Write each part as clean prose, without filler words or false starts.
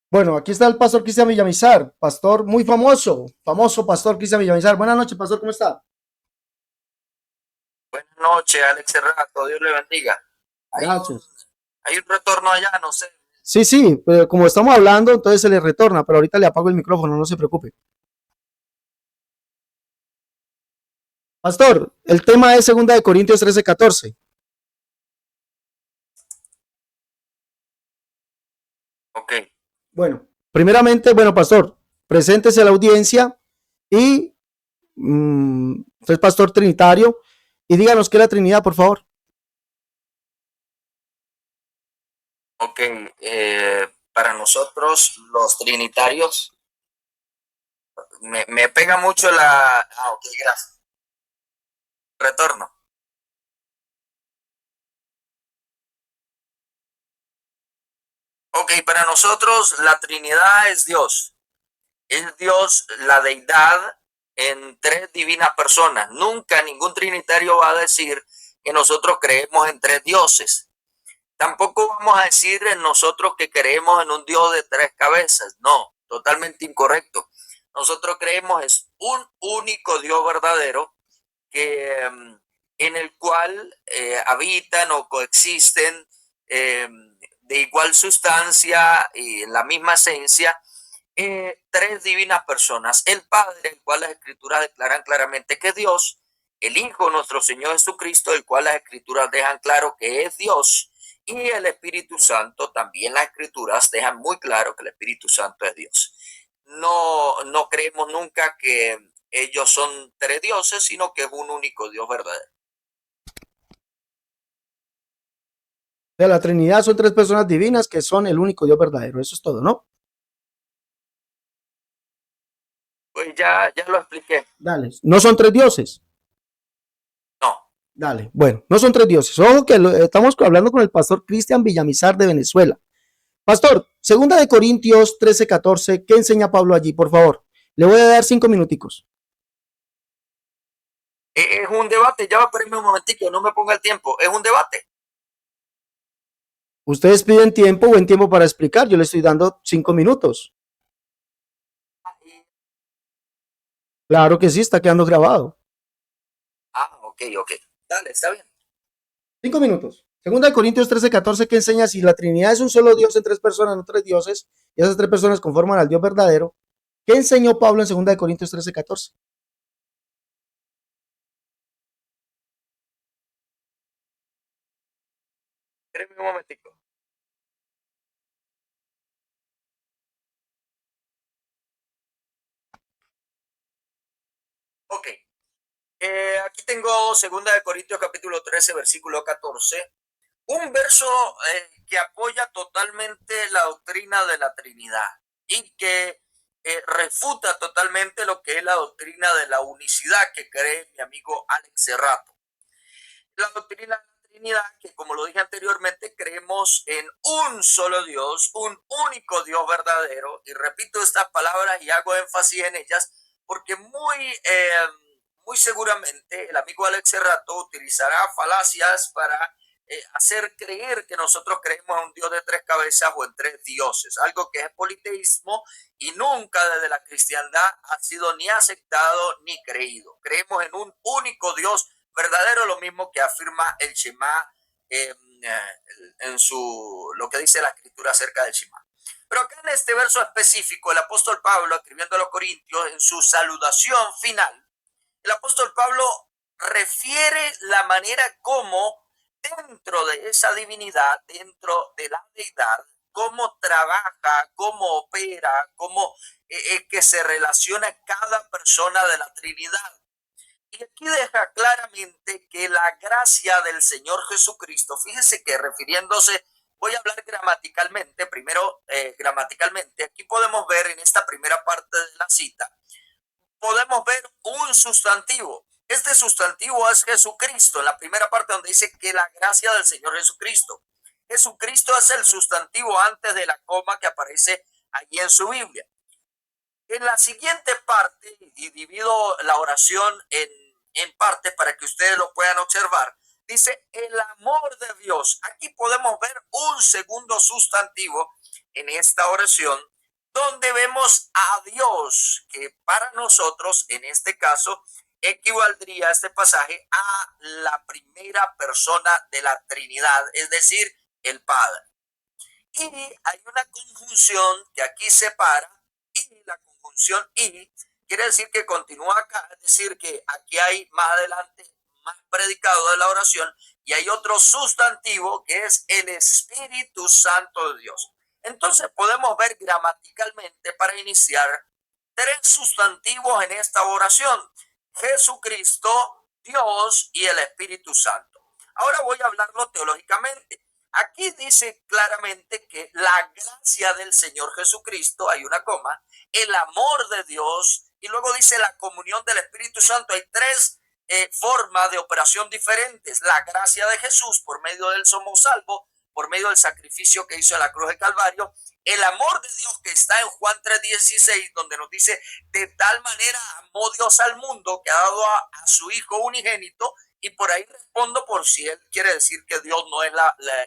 Bueno, aquí está el pastor Cristian Villamizar, pastor muy famoso, famoso pastor Cristian Villamizar. Buenas noches, pastor, ¿cómo está? Buenas noches, Alex Cerrato, Dios le bendiga. Hay un, Gracias. hay un retorno allá, no sé. Sí, sí, pero como estamos hablando, entonces se le retorna, pero ahorita le apago el micrófono, no se preocupe. Pastor, el tema es segunda de Corintios 13:14. Ok, Bueno, primeramente, bueno, pastor, preséntese a la audiencia y usted es pastor trinitario y díganos qué es la Trinidad, por favor. ok. Para nosotros, los trinitarios, me pega mucho la... ok, gracias. Retorno. Ok, para nosotros la Trinidad es Dios. Es Dios, la deidad, en tres divinas personas. Nunca ningún trinitario va a decir que nosotros creemos en tres dioses. Tampoco vamos a decir en nosotros que creemos en un Dios de tres cabezas. No, totalmente incorrecto. Nosotros creemos es un único Dios verdadero que en el cual habitan o coexisten de igual sustancia y en la misma esencia tres divinas personas. El Padre, el cual las Escrituras declaran claramente que es Dios. El Hijo, nuestro Señor Jesucristo, el cual las Escrituras dejan claro que es Dios. Y el Espíritu Santo, también las Escrituras dejan muy claro que el Espíritu Santo es Dios. No creemos nunca que ellos son tres dioses, sino que es un único Dios verdadero. De la Trinidad son tres personas divinas que son el único Dios verdadero. Eso es todo, ¿no? Pues ya lo expliqué. Dale. No son tres dioses. No. Dale. Bueno, no son tres dioses. Ojo que estamos hablando con el pastor Cristian Villamizar de Venezuela. Pastor, segunda de Corintios 13:14, ¿qué enseña Pablo allí, por favor? Le voy a dar 5 minuticos. Es un debate, ya va a ponerme un momentico, no me ponga el tiempo. Es un debate. Ustedes piden tiempo, buen tiempo para explicar. Yo le estoy dando 5 minutos. Claro que sí, está quedando grabado. Ok, ok. Dale, está bien. 5 minutos. Segunda de Corintios 13:14, ¿qué enseña? Si la Trinidad es un solo Dios en tres personas, no tres dioses, y esas tres personas conforman al Dios verdadero, ¿qué enseñó Pablo en segunda de Corintios 13:14? Espérame un momentico. Ok. Aquí tengo segunda de Corintios capítulo 13, versículo 14. Un verso que apoya totalmente la doctrina de la Trinidad y que refuta totalmente lo que es la doctrina de la unicidad que cree mi amigo Alex Cerrato. La doctrina de la Trinidad, que como lo dije anteriormente, creemos en un solo Dios, un único Dios verdadero, y repito estas palabras y hago énfasis en ellas, porque muy seguramente el amigo Alex Serrato utilizará falacias para hacer creer que nosotros creemos en un Dios de tres cabezas o en tres dioses, algo que es politeísmo y nunca desde la cristiandad ha sido ni aceptado ni creído. Creemos en un único Dios verdadero, lo mismo que afirma el Shema en su lo que dice la escritura acerca del Shema. Pero acá en este verso específico, el apóstol Pablo, escribiendo a los Corintios, en su saludación final, el apóstol Pablo refiere la manera como dentro de esa divinidad, dentro de la deidad, cómo trabaja, cómo opera, cómo que se relaciona cada persona de la Trinidad. Y aquí deja claramente que la gracia del Señor Jesucristo, fíjese que refiriéndose, voy a hablar gramaticalmente, primero gramaticalmente, aquí podemos ver en esta primera parte de la cita, podemos ver un sustantivo. Este sustantivo es Jesucristo, en la primera parte donde dice que la gracia del Señor Jesucristo. Jesucristo es el sustantivo antes de la coma que aparece allí en su Biblia. En la siguiente parte, y divido la oración en partes para que ustedes lo puedan observar, dice el amor de Dios. Aquí podemos ver un segundo sustantivo en esta oración donde vemos a Dios, que para nosotros, en este caso, equivaldría este pasaje a la primera persona de la Trinidad, es decir, el Padre. Y hay una conjunción que aquí separa, y la conjunción y quiere decir que continúa acá, es decir, que aquí hay más adelante más predicado de la oración y hay otro sustantivo que es el Espíritu Santo de Dios. Entonces podemos ver gramaticalmente para iniciar tres sustantivos en esta oración: Jesucristo, Dios y el Espíritu Santo. Ahora voy a hablarlo teológicamente. Aquí dice claramente que la gracia del Señor Jesucristo, hay una coma, el amor de Dios, y luego dice la comunión del Espíritu Santo. Hay tres formas de operación diferentes: la gracia de Jesús, por medio del somos salvos, por medio del sacrificio que hizo en la cruz de Calvario; el amor de Dios, que está en Juan 3:16, donde nos dice: de tal manera amó Dios al mundo que ha dado a su Hijo unigénito. Y por ahí respondo por si él quiere decir que Dios no es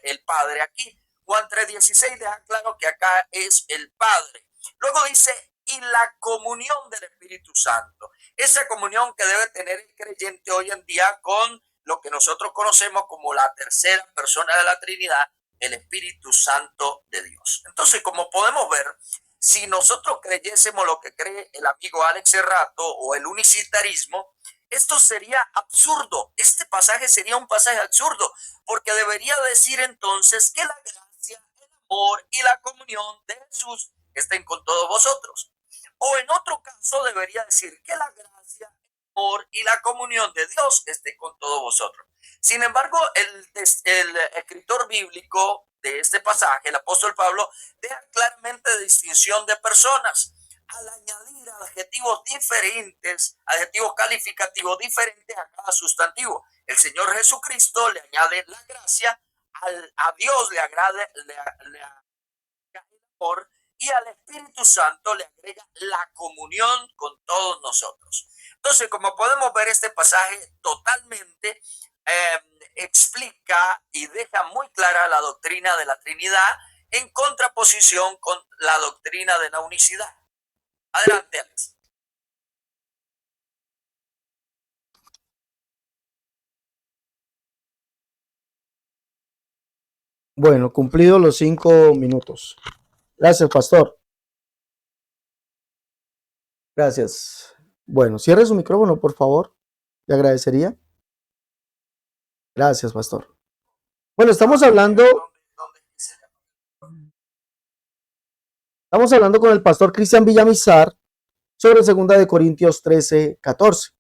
el Padre aquí. Juan 3:16 deja claro que acá es el Padre. Luego dice: y la comunión del Espíritu Santo. Esa comunión que debe tener el creyente hoy en día con lo que nosotros conocemos como la tercera persona de la Trinidad, el Espíritu Santo de Dios. Entonces, como podemos ver, si nosotros creyésemos lo que cree el amigo Alex Serrato o el unicitarismo, esto sería absurdo. Este pasaje sería un pasaje absurdo, porque debería decir entonces que la gracia, el amor y la comunión de Jesús estén con todos vosotros. O en otro caso debería decir que la gracia, el amor y la comunión de Dios esté con todos vosotros. Sin embargo, el escritor bíblico de este pasaje, el apóstol Pablo, deja claramente distinción de personas al añadir adjetivos diferentes, adjetivos calificativos diferentes a cada sustantivo. El Señor Jesucristo le añade la gracia, a Dios le agrega el amor, y al Espíritu Santo le agrega la comunión con todos nosotros. Entonces, como podemos ver, este pasaje totalmente explica y deja muy clara la doctrina de la Trinidad en contraposición con la doctrina de la unicidad. Adelante, Alex. Bueno, cumplidos los 5 minutos. Gracias, pastor. Gracias. Bueno, cierre su micrófono, por favor. Le agradecería. Gracias, pastor. Bueno, estamos hablando con el pastor Cristian Villamizar sobre 2 Corintios 13:14.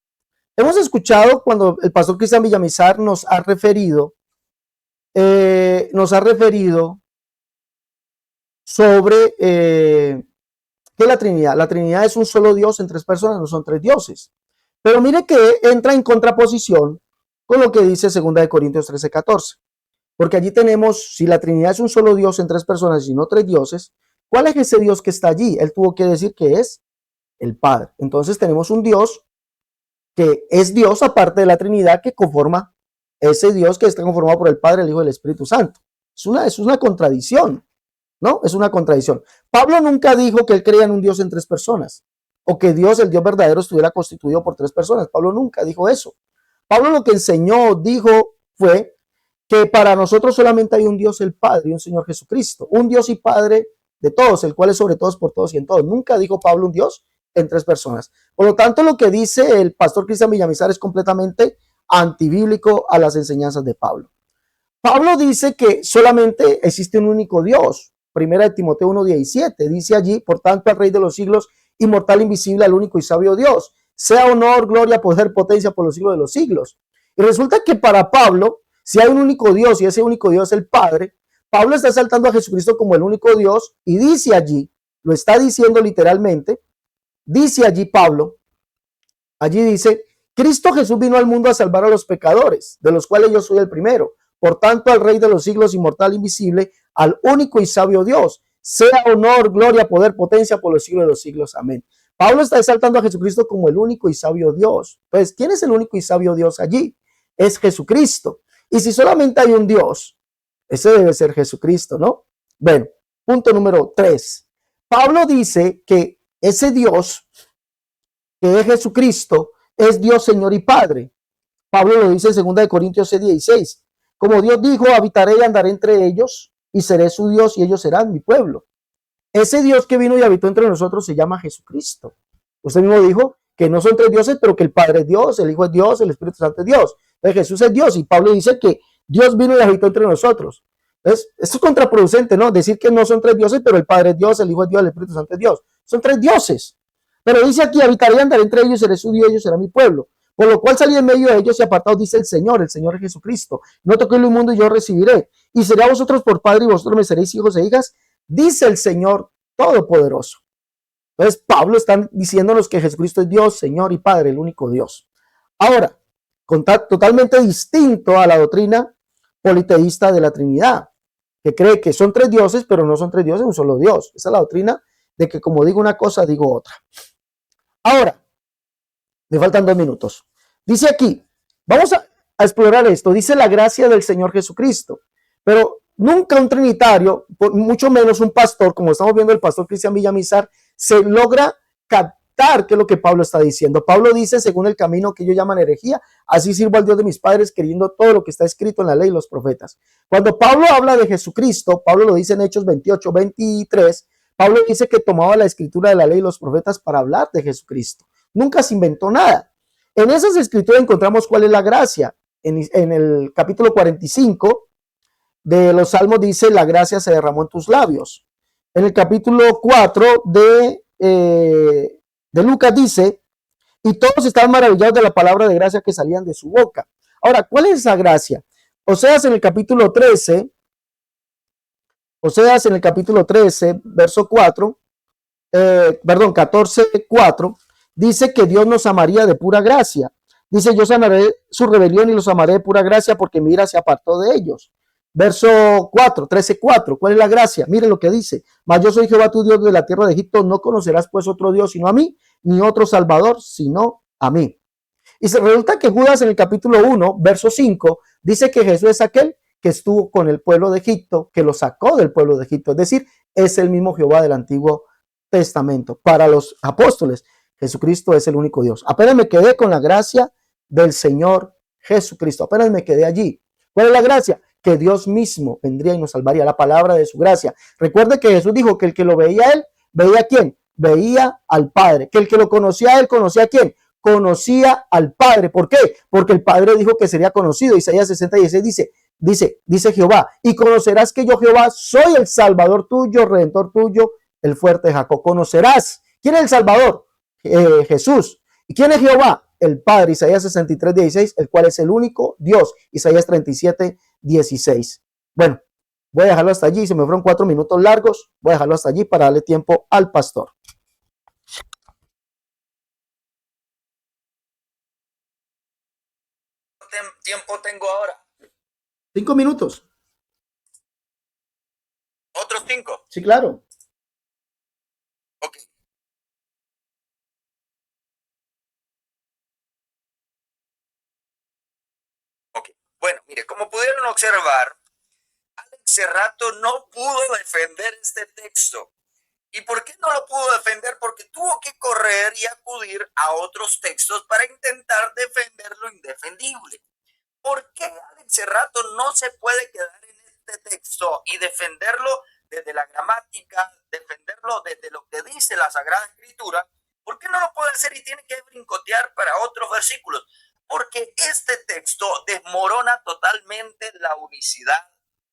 Hemos escuchado cuando el pastor Cristian Villamizar nos ha referido sobre que la Trinidad es un solo Dios en tres personas, no son tres dioses. Pero mire que entra en contraposición con lo que dice 2 Corintios 13:14. Porque allí tenemos, si la Trinidad es un solo Dios en tres personas y no tres dioses, ¿cuál es ese Dios que está allí? Él tuvo que decir que es el Padre. Entonces tenemos un Dios que es Dios aparte de la Trinidad, que conforma ese Dios que está conformado por el Padre, el Hijo y el Espíritu Santo. Es una contradicción, ¿no? Es una contradicción. Pablo nunca dijo que él creía en un Dios en tres personas, o que Dios, el Dios verdadero, estuviera constituido por tres personas. Pablo nunca dijo eso. Pablo lo que enseñó, dijo, fue que para nosotros solamente hay un Dios, el Padre, y un Señor Jesucristo, un Dios y Padre de todos, el cual es sobre todos, por todos y en todos. Nunca dijo Pablo un Dios en tres personas. Por lo tanto, lo que dice el pastor Cristian Villamizar es completamente antibíblico a las enseñanzas de Pablo. Pablo dice que solamente existe un único Dios. Primera de Timoteo 1:17 dice allí: por tanto, al Rey de los siglos, inmortal, invisible, al único y sabio Dios, sea honor, gloria, poder, potencia por los siglos de los siglos. Y resulta que para Pablo, si hay un único Dios y ese único Dios es el Padre, Pablo está exaltando a Jesucristo como el único Dios y dice allí, lo está diciendo literalmente, dice allí Pablo, allí dice: Cristo Jesús vino al mundo a salvar a los pecadores, de los cuales yo soy el primero. Por tanto, al Rey de los siglos, inmortal, invisible, al único y sabio Dios, sea honor, gloria, poder, potencia por los siglos de los siglos. Amén. Pablo está exaltando a Jesucristo como el único y sabio Dios. Pues, ¿quién es el único y sabio Dios allí? Es Jesucristo. Y si solamente hay un Dios, ese debe ser Jesucristo, ¿no? Bueno, punto número 3. Pablo dice que ese Dios, que es Jesucristo, es Dios, Señor y Padre. Pablo lo dice en 2 Corintios 6:16. Como Dios dijo, habitaré y andaré entre ellos y seré su Dios y ellos serán mi pueblo. Ese Dios que vino y habitó entre nosotros se llama Jesucristo. Usted mismo dijo que no son tres dioses, pero que el Padre es Dios, el Hijo es Dios, el Espíritu Santo es Dios. Entonces Jesús es Dios y Pablo dice que Dios vino y habitó entre nosotros. Entonces, esto es contraproducente, ¿no? Decir que no son tres dioses, pero el Padre es Dios, el Hijo es Dios, el Espíritu Santo es Dis. Son tres dioses. Pero dice aquí, habitaré y andaré entre ellos, seré su Dios, ellos serán mi pueblo. Por lo cual salí en medio de ellos y apartados, dice el Señor es Jesucristo. No toquéis lo inmundo y yo recibiré. Y seré a vosotros por padre y vosotros me seréis hijos e hijas, dice el Señor Todopoderoso. Entonces Pablo está diciéndonos que Jesucristo es Dios, Señor y Padre, el único Dios. Ahora, totalmente distinto a la doctrina politeísta de la Trinidad, que cree que son tres dioses, pero no son tres dioses, un solo Dios. Esa es la doctrina de que como digo una cosa, digo otra. Ahora, me faltan 2 minutos. Dice aquí, vamos a explorar esto. Dice la gracia del Señor Jesucristo, pero nunca un trinitario, mucho menos un pastor, como estamos viendo el pastor Cristian Villamizar, se logra captar qué es lo que Pablo está diciendo. Pablo dice, según el camino que ellos llaman herejía, así sirvo al Dios de mis padres, creyendo todo lo que está escrito en la ley y los profetas. Cuando Pablo habla de Jesucristo, Pablo lo dice en Hechos 28:23, Pablo dice que tomaba la escritura de la ley y los profetas para hablar de Jesucristo. Nunca se inventó nada. En esas escrituras encontramos cuál es la gracia. En el capítulo 45 de los Salmos dice, la gracia se derramó en tus labios. En el capítulo 4 de Lucas dice, y todos estaban maravillados de la palabra de gracia que salían de su boca. Ahora, ¿cuál es esa gracia? Oseas en el capítulo 13, verso 4, 14:4, dice que Dios nos amaría de pura gracia. Dice, yo sanaré su rebelión y los amaré de pura gracia porque mi ira se apartó de ellos. Verso 13:4, ¿cuál es la gracia? Mire lo que dice, mas yo soy Jehová tu Dios de la tierra de Egipto, no conocerás pues otro Dios sino a mí, ni otro Salvador sino a mí. Y se resulta que Judas en el capítulo 1, verso 5, dice que Jesús es aquel que estuvo con el pueblo de Egipto, que lo sacó del pueblo de Egipto, es decir, es el mismo Jehová del Antiguo Testamento. Para los apóstoles, Jesucristo es el único Dios. Apenas me quedé con la gracia del Señor Jesucristo, apenas me quedé allí. ¿Cuál es la gracia? Que Dios mismo vendría y nos salvaría, la palabra de su gracia. Recuerde que Jesús dijo que el que lo veía a él, ¿veía a quién? Veía al Padre. Que el que lo conocía a él, ¿conocía a quién? Conocía al Padre. ¿Por qué? Porque el Padre dijo que sería conocido. Isaías 60:16 dice Jehová, y conocerás que yo Jehová soy el Salvador tuyo, Redentor tuyo, el fuerte de Jacob. Conocerás. ¿Quién es el Salvador? Jesús. ¿Y quién es Jehová? El Padre. Isaías 63:16, el cual es el único Dios. Isaías 37:16. Bueno, voy a dejarlo hasta allí. Se me fueron 4 minutos largos. Voy a dejarlo hasta allí para darle tiempo al pastor. ¿Tiempo tengo ahora? 5 minutos. ¿Otros 5? Sí, claro. Ok. Ok. Bueno, mire, como pudieron observar, Alex Cerrato no pudo defender este texto. ¿Y por qué no lo pudo defender? Porque tuvo que correr y acudir a otros textos para intentar defender lo indefendible. ¿Por qué Alex Cerrato no se puede quedar en este texto y defenderlo desde la gramática, defenderlo desde lo que dice la Sagrada Escritura? ¿Por qué no lo puede hacer y tiene que brincotear para otros versículos? Porque este texto desmorona totalmente la unicidad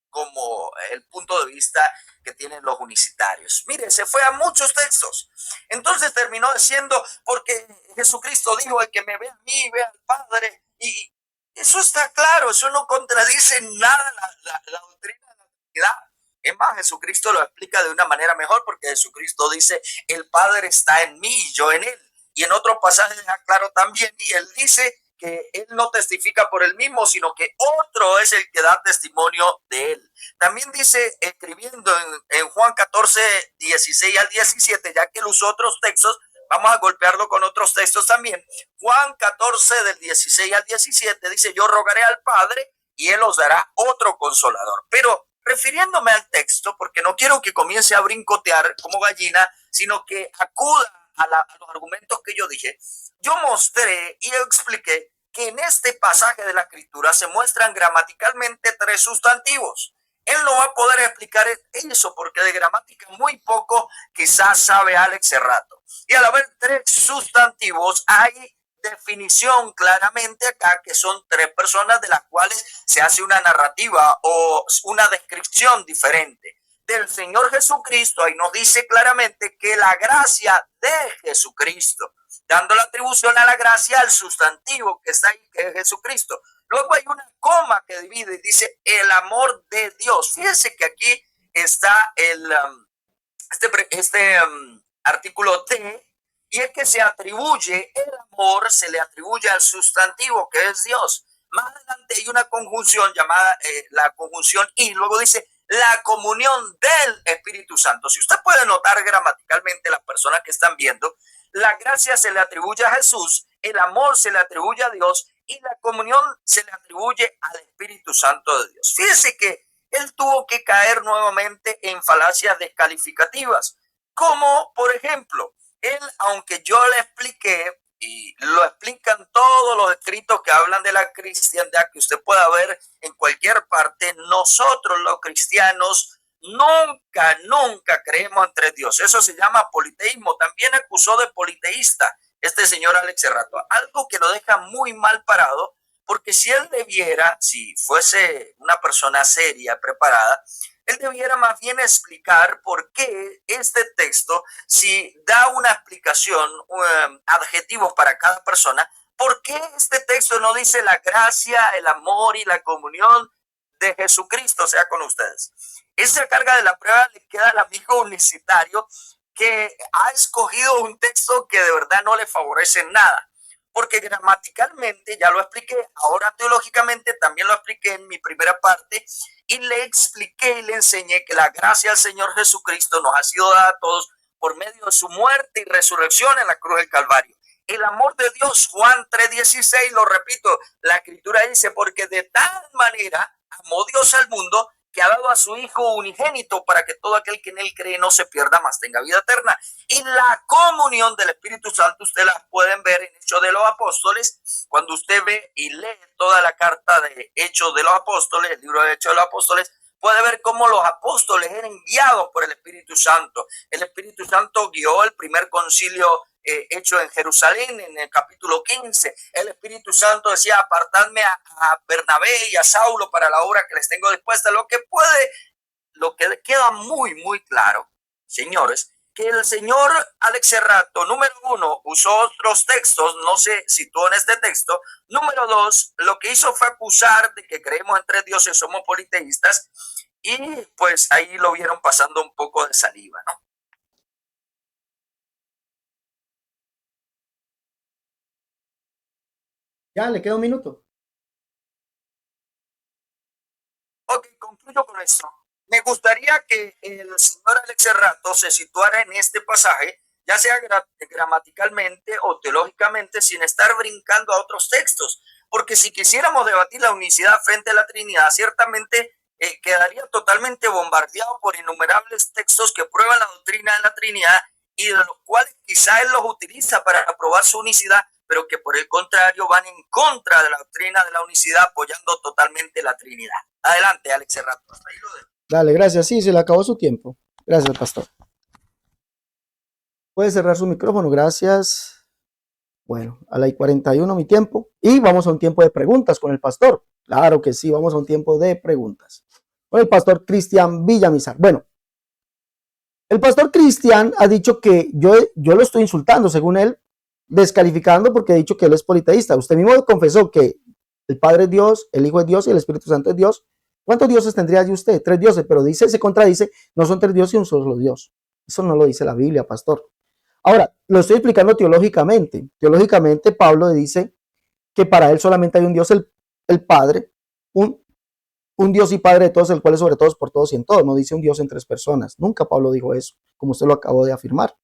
como el punto de vista que tienen los unicitarios. Mire, se fue a muchos textos. Entonces terminó diciendo, porque Jesucristo dijo, el que me ve a mí, ve al Padre. Y eso está claro, eso no contradice nada la doctrina de la Trinidad. Es más, Jesucristo lo explica de una manera mejor, porque Jesucristo dice, el Padre está en mí y yo en él. Y en otro pasaje deja claro también, y él dice que él no testifica por él mismo, sino que otro es el que da testimonio de él. También dice, escribiendo en Juan 14:16-17, ya que él usó otros textos, vamos a golpearlo con otros textos también. Juan 14:16-17 dice, yo rogaré al Padre y él os dará otro consolador. Pero refiriéndome al texto, porque no quiero que comience a brincotear como gallina, sino que acuda a los argumentos que yo dije, yo mostré y expliqué que en este pasaje de la escritura se muestran gramaticalmente tres sustantivos. Él no va a poder explicar eso porque de gramática muy poco quizás sabe Alex Serrato. Y al haber tres sustantivos hay definición claramente acá que son tres personas de las cuales se hace una narrativa o una descripción diferente. Del Señor Jesucristo, ahí nos dice claramente que la gracia de Jesucristo, dando la atribución a la gracia al sustantivo que está ahí, que es Jesucristo. Luego hay una coma que divide y dice el amor de Dios. Fíjense que aquí está este artículo D, y es que se atribuye el amor, se le atribuye al sustantivo que es Dios. Más adelante hay una conjunción llamada la conjunción y luego dice la comunión del Espíritu Santo. Si usted puede notar gramaticalmente, las personas que están viendo, la gracia se le atribuye a Jesús, el amor se le atribuye a Dios y la comunión se le atribuye al Espíritu Santo de Dios. Fíjese que él tuvo que caer nuevamente en falacias descalificativas, como por ejemplo, él, aunque yo le expliqué, y lo explican todos los escritos que hablan de la cristiandad, que usted pueda ver en cualquier parte, nosotros los cristianos nunca creemos en tres dioses. Eso se llama politeísmo. También acusó de politeísta este señor Alex Serrato, algo que lo deja muy mal parado, porque si él debiera, si fuese una persona seria, preparada, él debiera más bien explicar por qué este texto, si da una explicación, adjetivos para cada persona, por qué este texto no dice la gracia, el amor y la comunión de Jesucristo sea con ustedes. Esa carga de la prueba le queda al amigo universitario que ha escogido un texto que de verdad no le favorece nada. Porque gramaticalmente, ya lo expliqué, ahora teológicamente también lo expliqué en mi primera parte, y le expliqué y le enseñé que la gracia del Señor Jesucristo nos ha sido dada a todos por medio de su muerte y resurrección en la cruz del Calvario. El amor de Dios, Juan 3:16, lo repito, la escritura dice, porque de tal manera amó Dios al mundo que ha dado a su Hijo unigénito para que todo aquel que en él cree no se pierda, mas tenga vida eterna. Y la comunión del Espíritu Santo, ustedes la pueden ver en Hechos de los Apóstoles, cuando usted ve y lee toda la carta de Hechos de los Apóstoles, el libro de Hechos de los Apóstoles, puede ver cómo los apóstoles eran guiados por el Espíritu Santo. El Espíritu Santo guió el primer concilio hecho en Jerusalén, en el capítulo 15. El Espíritu Santo decía, apartadme a Bernabé y a Saulo para la obra que les tengo dispuesta. Lo que queda muy claro, señores, que el señor Alex Serrato, número uno, usó otros textos, no se situó en este texto. Número dos, lo que hizo fue acusar de que creemos en tres dioses, somos politeístas, y pues ahí lo vieron pasando un poco de saliva, ¿no? Ya, le queda un minuto. Ok, concluyo con esto. Me gustaría que el señor Alex Serrato se situara en este pasaje, ya sea gramaticalmente o teológicamente, sin estar brincando a otros textos. Porque si quisiéramos debatir la unicidad frente a la Trinidad, ciertamente quedaría totalmente bombardeado por innumerables textos que prueban la doctrina de la Trinidad y de los cuales quizá él los utiliza para probar su unicidad, pero que por el contrario van en contra de la doctrina de la unicidad, apoyando totalmente la Trinidad. Adelante, Alex Serrato. Hasta ahí lo dejo. Dale, gracias. Sí, se le acabó su tiempo. Gracias, pastor. Puede cerrar su micrófono, gracias. Bueno, a la 41 mi tiempo. Y vamos a un tiempo de preguntas con el pastor. Claro que sí, vamos a un tiempo de preguntas. Con el pastor Cristian Villamizar. Bueno, el pastor Cristian ha dicho que yo lo estoy insultando, según él, descalificando porque he dicho que él es politeísta. Usted mismo confesó que el Padre es Dios, el Hijo es Dios y el Espíritu Santo es Dios. ¿Cuántos dioses tendría de usted? Tres dioses, pero se contradice, no son tres dioses y un solo Dios. Eso no lo dice la Biblia, pastor. Ahora, lo estoy explicando teológicamente. Teológicamente, Pablo dice que para él solamente hay un Dios, el Padre, un Dios y Padre de todos, el cual es sobre todos, por todos y en todos. No dice un Dios en tres personas. Nunca Pablo dijo eso, como usted lo acabó de afirmar.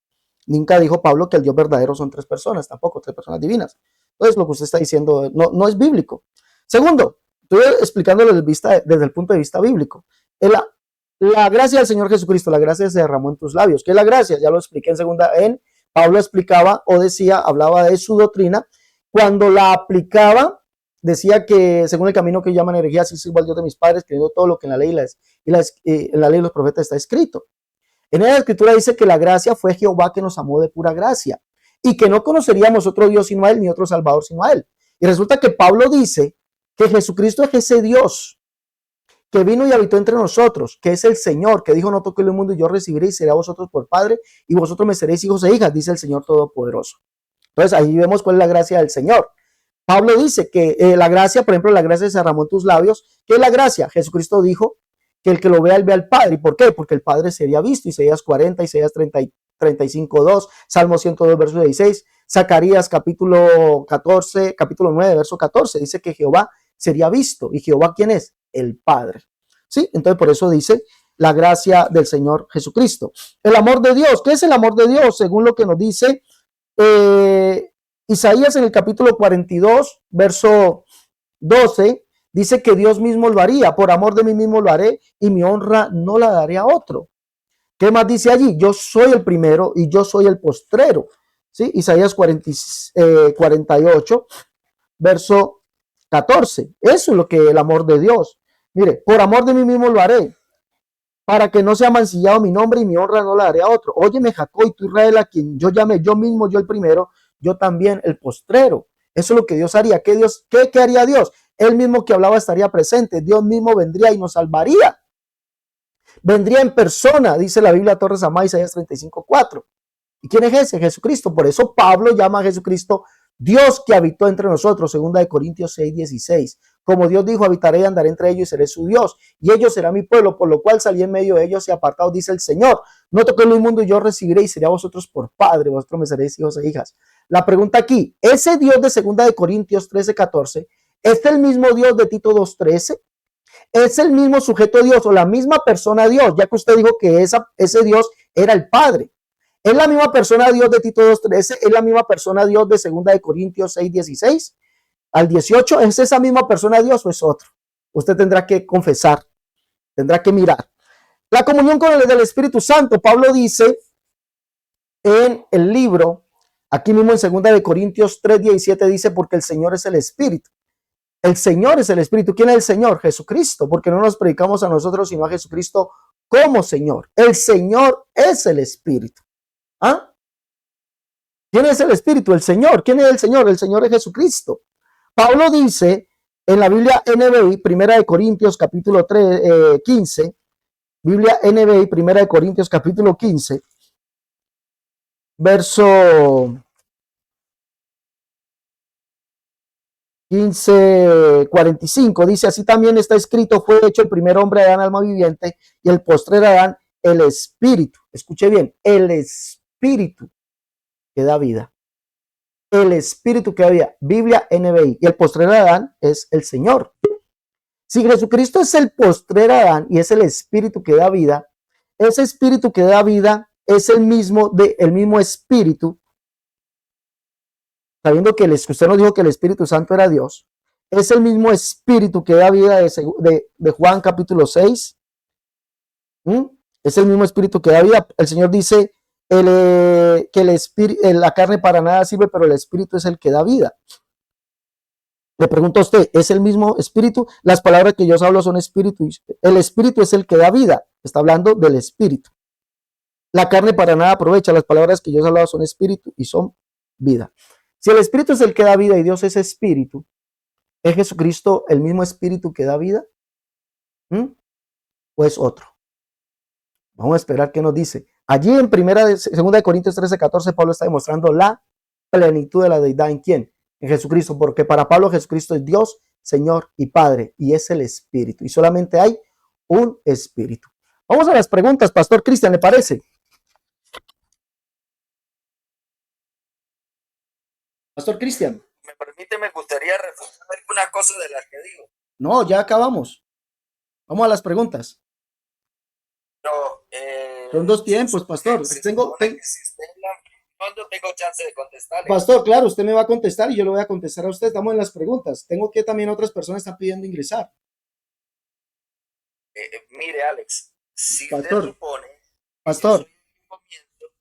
Nunca dijo Pablo que el Dios verdadero son tres personas, tampoco tres personas divinas. Entonces, lo que usted está diciendo no es bíblico. Segundo, estoy explicándolo desde el punto de vista bíblico. la gracia del Señor Jesucristo, la gracia se derramó en tus labios. ¿Qué es la gracia? Ya lo expliqué Pablo explicaba o decía, hablaba de su doctrina. Cuando la aplicaba, decía que según el camino que llaman herejía, así sirvo al Dios de mis padres, creyendo todo lo que en la ley en la ley de los profetas está escrito. En la escritura dice que la gracia fue Jehová que nos amó de pura gracia y que no conoceríamos otro Dios sino a él, ni otro Salvador sino a él. Y resulta que Pablo dice que Jesucristo es ese Dios que vino y habitó entre nosotros, que es el Señor, que dijo, no toqué el mundo y yo recibiré y seré a vosotros por Padre, y vosotros me seréis hijos e hijas, dice el Señor Todopoderoso. Entonces ahí vemos cuál es la gracia del Señor. Pablo dice que la gracia, por ejemplo, la gracia se derramó en tus labios. ¿Qué es la gracia? Jesucristo dijo que el que lo vea, él ve al Padre. ¿Y por qué? Porque el Padre sería visto. Isaías 40, Isaías 35, 2, Salmo 102, verso 16, Zacarías capítulo 14, capítulo 9, verso 14, dice que Jehová sería visto. ¿Y Jehová quién es? El Padre. ¿Sí? Entonces por eso dice la gracia del Señor Jesucristo. El amor de Dios. ¿Qué es el amor de Dios? Según lo que nos dice Isaías en el capítulo 42, verso 12, dice que Dios mismo lo haría. Por amor de mí mismo lo haré y mi honra no la daré a otro. ¿Qué más dice allí? Yo soy el primero y yo soy el postrero. ¿Sí? Isaías 48, verso 14. Eso es lo que el amor de Dios. Mire, por amor de mí mismo lo haré, para que no sea mancillado mi nombre y mi honra no la daré a otro. Óyeme, Jacob, y tú Israel, a quien yo llame yo mismo, yo el primero, yo también el postrero. Eso es lo que Dios haría. ¿Qué haría Dios? Él mismo que hablaba estaría presente. Dios mismo vendría y nos salvaría. Vendría en persona, dice la Biblia Torres Amá, Isaías 35:4. ¿Y quién es ese? Jesucristo. Por eso Pablo llama a Jesucristo Dios que habitó entre nosotros, segunda de Corintios 6:16. Como Dios dijo, habitaré y andaré entre ellos y seré su Dios, y ellos serán mi pueblo, por lo cual salí en medio de ellos y apartado, dice el Señor. No toqué el mundo y yo recibiré y seré a vosotros por Padre, vosotros me seréis hijos e hijas. La pregunta aquí, ese Dios de segunda de Corintios 13:14, ¿es el mismo Dios de Tito 2:13? ¿Es el mismo sujeto Dios o la misma persona Dios? Ya que usted dijo que ese Dios era el Padre. ¿Es la misma persona Dios de Tito 2:13? ¿Es la misma persona Dios de segunda de Corintios 6:16 al 18? ¿Es esa misma persona Dios o es otro? Usted tendrá que confesar, tendrá que mirar. La comunión con el del Espíritu Santo. Pablo dice en el libro, aquí mismo en segunda de Corintios 3:17, dice, porque el Señor es el Espíritu. El Señor es el Espíritu. ¿Quién es el Señor? Jesucristo, porque no nos predicamos a nosotros, sino a Jesucristo como Señor. El Señor es el Espíritu. ¿Ah? ¿Quién es el Espíritu? El Señor. ¿Quién es el Señor? El Señor es Jesucristo. Pablo dice en la Biblia NBI, primera de Corintios capítulo 15, Biblia NBI, primera de Corintios capítulo 15, verso 15:45, dice, así también está escrito, fue hecho el primer hombre Adán alma viviente y el postrer Adán el Espíritu. Escuche bien, el Espíritu que da vida. El Espíritu que da vida. Biblia NBI. Y el postrer Adán es el Señor. Si Jesucristo es el postrer Adán y es el Espíritu que da vida, ese Espíritu que da vida es el mismo Espíritu, sabiendo que usted nos dijo que el Espíritu Santo era Dios, es el mismo Espíritu que da vida de Juan capítulo 6. Es el mismo Espíritu que da vida. El Señor dice que la carne para nada sirve, pero el Espíritu es el que da vida. Le pregunto a usted, ¿es el mismo Espíritu? Las palabras que yo os hablo son Espíritu. El Espíritu es el que da vida. Está hablando del Espíritu. La carne para nada aprovecha. Las palabras que yo os he hablado son Espíritu y son vida. Si el Espíritu es el que da vida y Dios es Espíritu, ¿es Jesucristo el mismo Espíritu que da vida? ¿O es otro? Vamos a esperar qué nos dice. Allí en segunda de Corintios 13:14, Pablo está demostrando la plenitud de la deidad. ¿En quién? En Jesucristo, porque para Pablo Jesucristo es Dios, Señor y Padre, y es el Espíritu, y solamente hay un Espíritu. Vamos a las preguntas, Pastor Cristian, ¿le parece? Pastor Cristian. Me permite, me gustaría reforzar algunas cosas de las que digo. No, ya acabamos. Vamos a las preguntas. Pero, son dos tiempos, Pastor. No tengo chance de contestar. Pastor, claro, usted me va a contestar y yo le voy a contestar a usted. Estamos en las preguntas. Tengo que también otras personas están pidiendo ingresar. Mire, Alex, si se Pastor, supone que yo pastor, soy el que comienzo,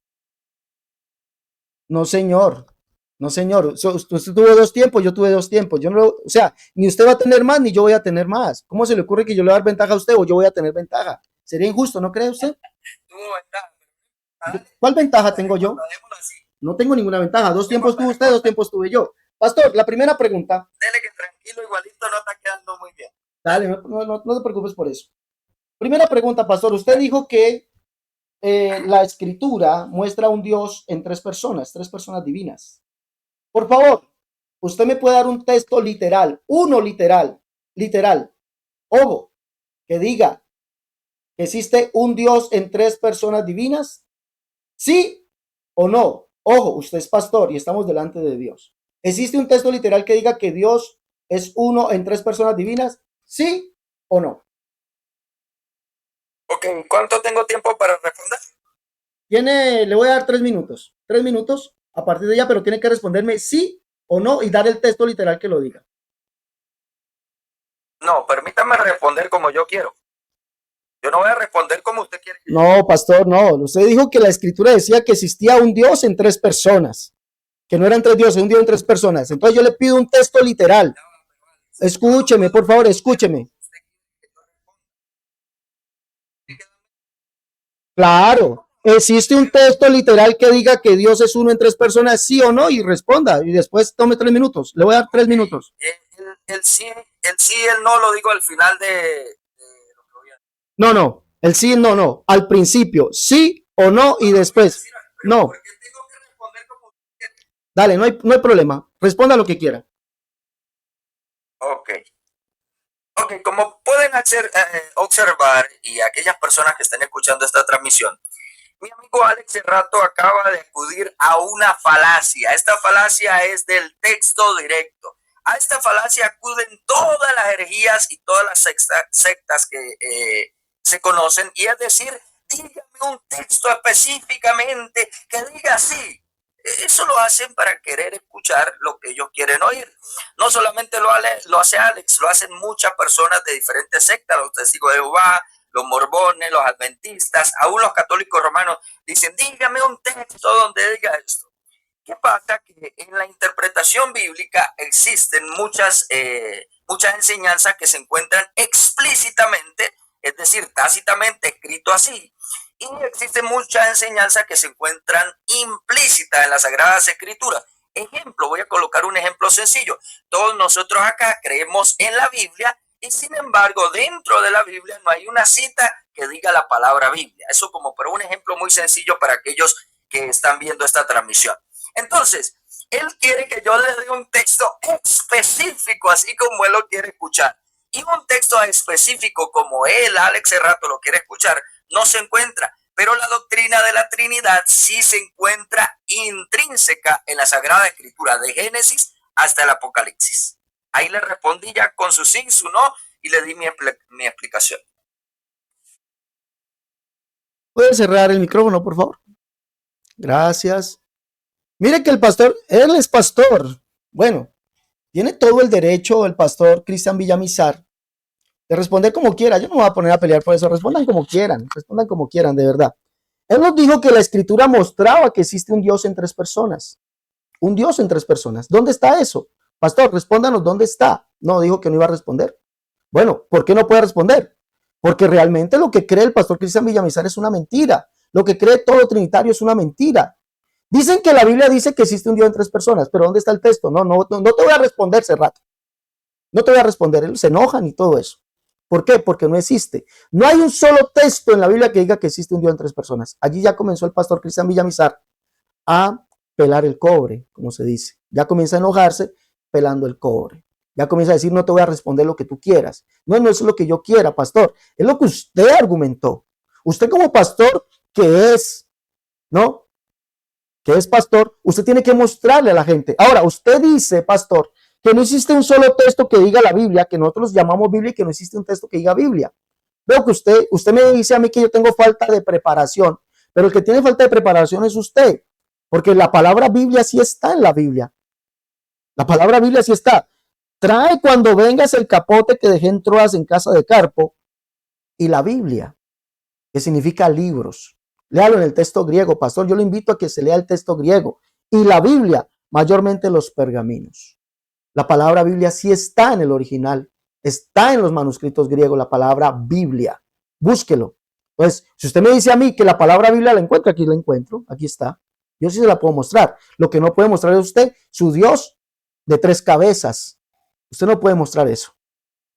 no señor, no señor. Usted tuvo dos tiempos, yo tuve dos tiempos. Yo no, o sea, ni usted va a tener más, ni yo voy a tener más. ¿Cómo se le ocurre que yo le voy a dar ventaja a usted o yo voy a tener ventaja? Sería injusto, ¿no cree usted? tuvo ventaja. Dale, ¿Cuál ventaja tengo yo? dejémoslo, dejémoslo así. No tengo ninguna ventaja. Dos No tiempos importa, tuvo no usted, dos importa. tiempos tuve yo. Pastor, la primera pregunta. Dele que tranquilo, igualito no está quedando muy bien. Dale, no te preocupes por eso. Primera pregunta, pastor. Usted dijo que la escritura muestra un Dios en tres personas divinas. Por favor, usted me puede dar un texto literal, uno literal, literal, ojo, que diga que existe un Dios en tres personas divinas, sí o no. Ojo, usted es pastor y estamos delante de Dios. ¿Existe un texto literal que diga que Dios es uno en tres personas divinas? ¿Sí o no? Ok, ¿cuánto tengo tiempo para responder? Le voy a dar 3 minutos. 3 minutos a partir de ya, pero tiene que responderme sí o no y dar el texto literal que lo diga. No, permítame responder como yo quiero. Yo no voy a responder como usted quiere. No, pastor, no. Usted dijo que la escritura decía que existía un Dios en tres personas, que no eran tres dioses, un Dios en tres personas. Entonces yo le pido un texto literal. Escúcheme, por favor, escúcheme. Claro, existe un texto literal que diga que Dios es uno en tres personas, sí o no, y responda. Y después tome 3 minutos. Le voy a dar 3 minutos. El sí, el no lo digo al final de lo que voy a decir. No, no. El sí, no, no. Al principio, sí o no, y después, no. ¿Por qué tengo que responder como usted quiere? Dale, no hay problema. Responda lo que quiera. Ok. Ok, como pueden observar y aquellas personas que estén escuchando esta transmisión, mi amigo Alex Cerrato acaba de acudir a una falacia. Esta falacia es del texto directo. A esta falacia acuden todas las herejías y todas las sectas que se conocen, y es decir, dígame un texto específicamente que diga así. Eso lo hacen para querer escuchar lo que ellos quieren oír. No solamente lo hace Alex, lo hacen muchas personas de diferentes sectas, los testigos de Jehová, los mormones, los adventistas, aún los católicos romanos dicen, dígame un texto donde diga esto. ¿Qué pasa? Que en la interpretación bíblica existen muchas enseñanzas que se encuentran explícitamente, es decir, tácitamente escrito así, y existen muchas enseñanzas que se encuentran implícitas en las Sagradas Escrituras. Ejemplo, voy a colocar un ejemplo sencillo. Todos nosotros acá creemos en la Biblia y sin embargo dentro de la Biblia no hay una cita que diga la palabra Biblia. Eso como por un ejemplo muy sencillo para aquellos que están viendo esta transmisión. Entonces, él quiere que yo le dé un texto específico, así como él lo quiere escuchar. Y un texto específico como él, Alex Cerrato, lo quiere escuchar, no se encuentra. Pero la doctrina de la Trinidad sí se encuentra intrínseca en la Sagrada Escritura, de Génesis hasta el Apocalipsis. Ahí le respondí ya con su sí, su no, y le di mi explicación. ¿Puede cerrar el micrófono, por favor? Gracias. Mire que el pastor, él es pastor. Bueno, tiene todo el derecho el pastor Cristian Villamizar de responder como quiera. Yo no me voy a poner a pelear por eso. Respondan como quieran, de verdad. Él nos dijo que la escritura mostraba que existe un Dios en tres personas. Un Dios en tres personas. ¿Dónde está eso? Pastor, respóndanos dónde está. No, dijo que no iba a responder. Bueno, ¿por qué no puede responder? Porque realmente lo que cree el pastor Cristian Villamizar es una mentira. Lo que cree todo trinitario es una mentira. Dicen que la Biblia dice que existe un Dios en tres personas, pero ¿dónde está el texto? No te voy a responder, Cerrato. No te voy a responder. Ellos se enojan y todo eso. ¿Por qué? Porque no existe. No hay un solo texto en la Biblia que diga que existe un Dios en tres personas. Allí ya comenzó el pastor Cristian Villamizar a pelar el cobre, como se dice. Ya comienza a enojarse pelando el cobre. Ya comienza a decir, no te voy a responder lo que tú quieras. No es lo que yo quiera, pastor. Es lo que usted argumentó. Usted como pastor que es, ¿no? Que es pastor, usted tiene que mostrarle a la gente. Ahora, usted dice, pastor, que no existe un solo texto que diga la Biblia, que nosotros llamamos Biblia y que no existe un texto que diga Biblia. Veo que usted me dice a mí que yo tengo falta de preparación, pero el que tiene falta de preparación es usted, porque la palabra Biblia sí está en la Biblia. La palabra Biblia sí está. Trae cuando vengas el capote que dejé en Troas en casa de Carpo y la Biblia. que significa libros. Léalo en el texto griego, pastor. Yo lo invito a que se lea el texto griego. Y la Biblia, mayormente los pergaminos. La palabra Biblia sí está en el original, está en los manuscritos griegos, la palabra Biblia. Búsquelo. Pues, si usted me dice a mí que la palabra Biblia la encuentro, aquí la encuentro, aquí está. Yo sí se la puedo mostrar. Lo que no puede mostrar es usted su Dios de 3 cabezas. Usted no puede mostrar eso.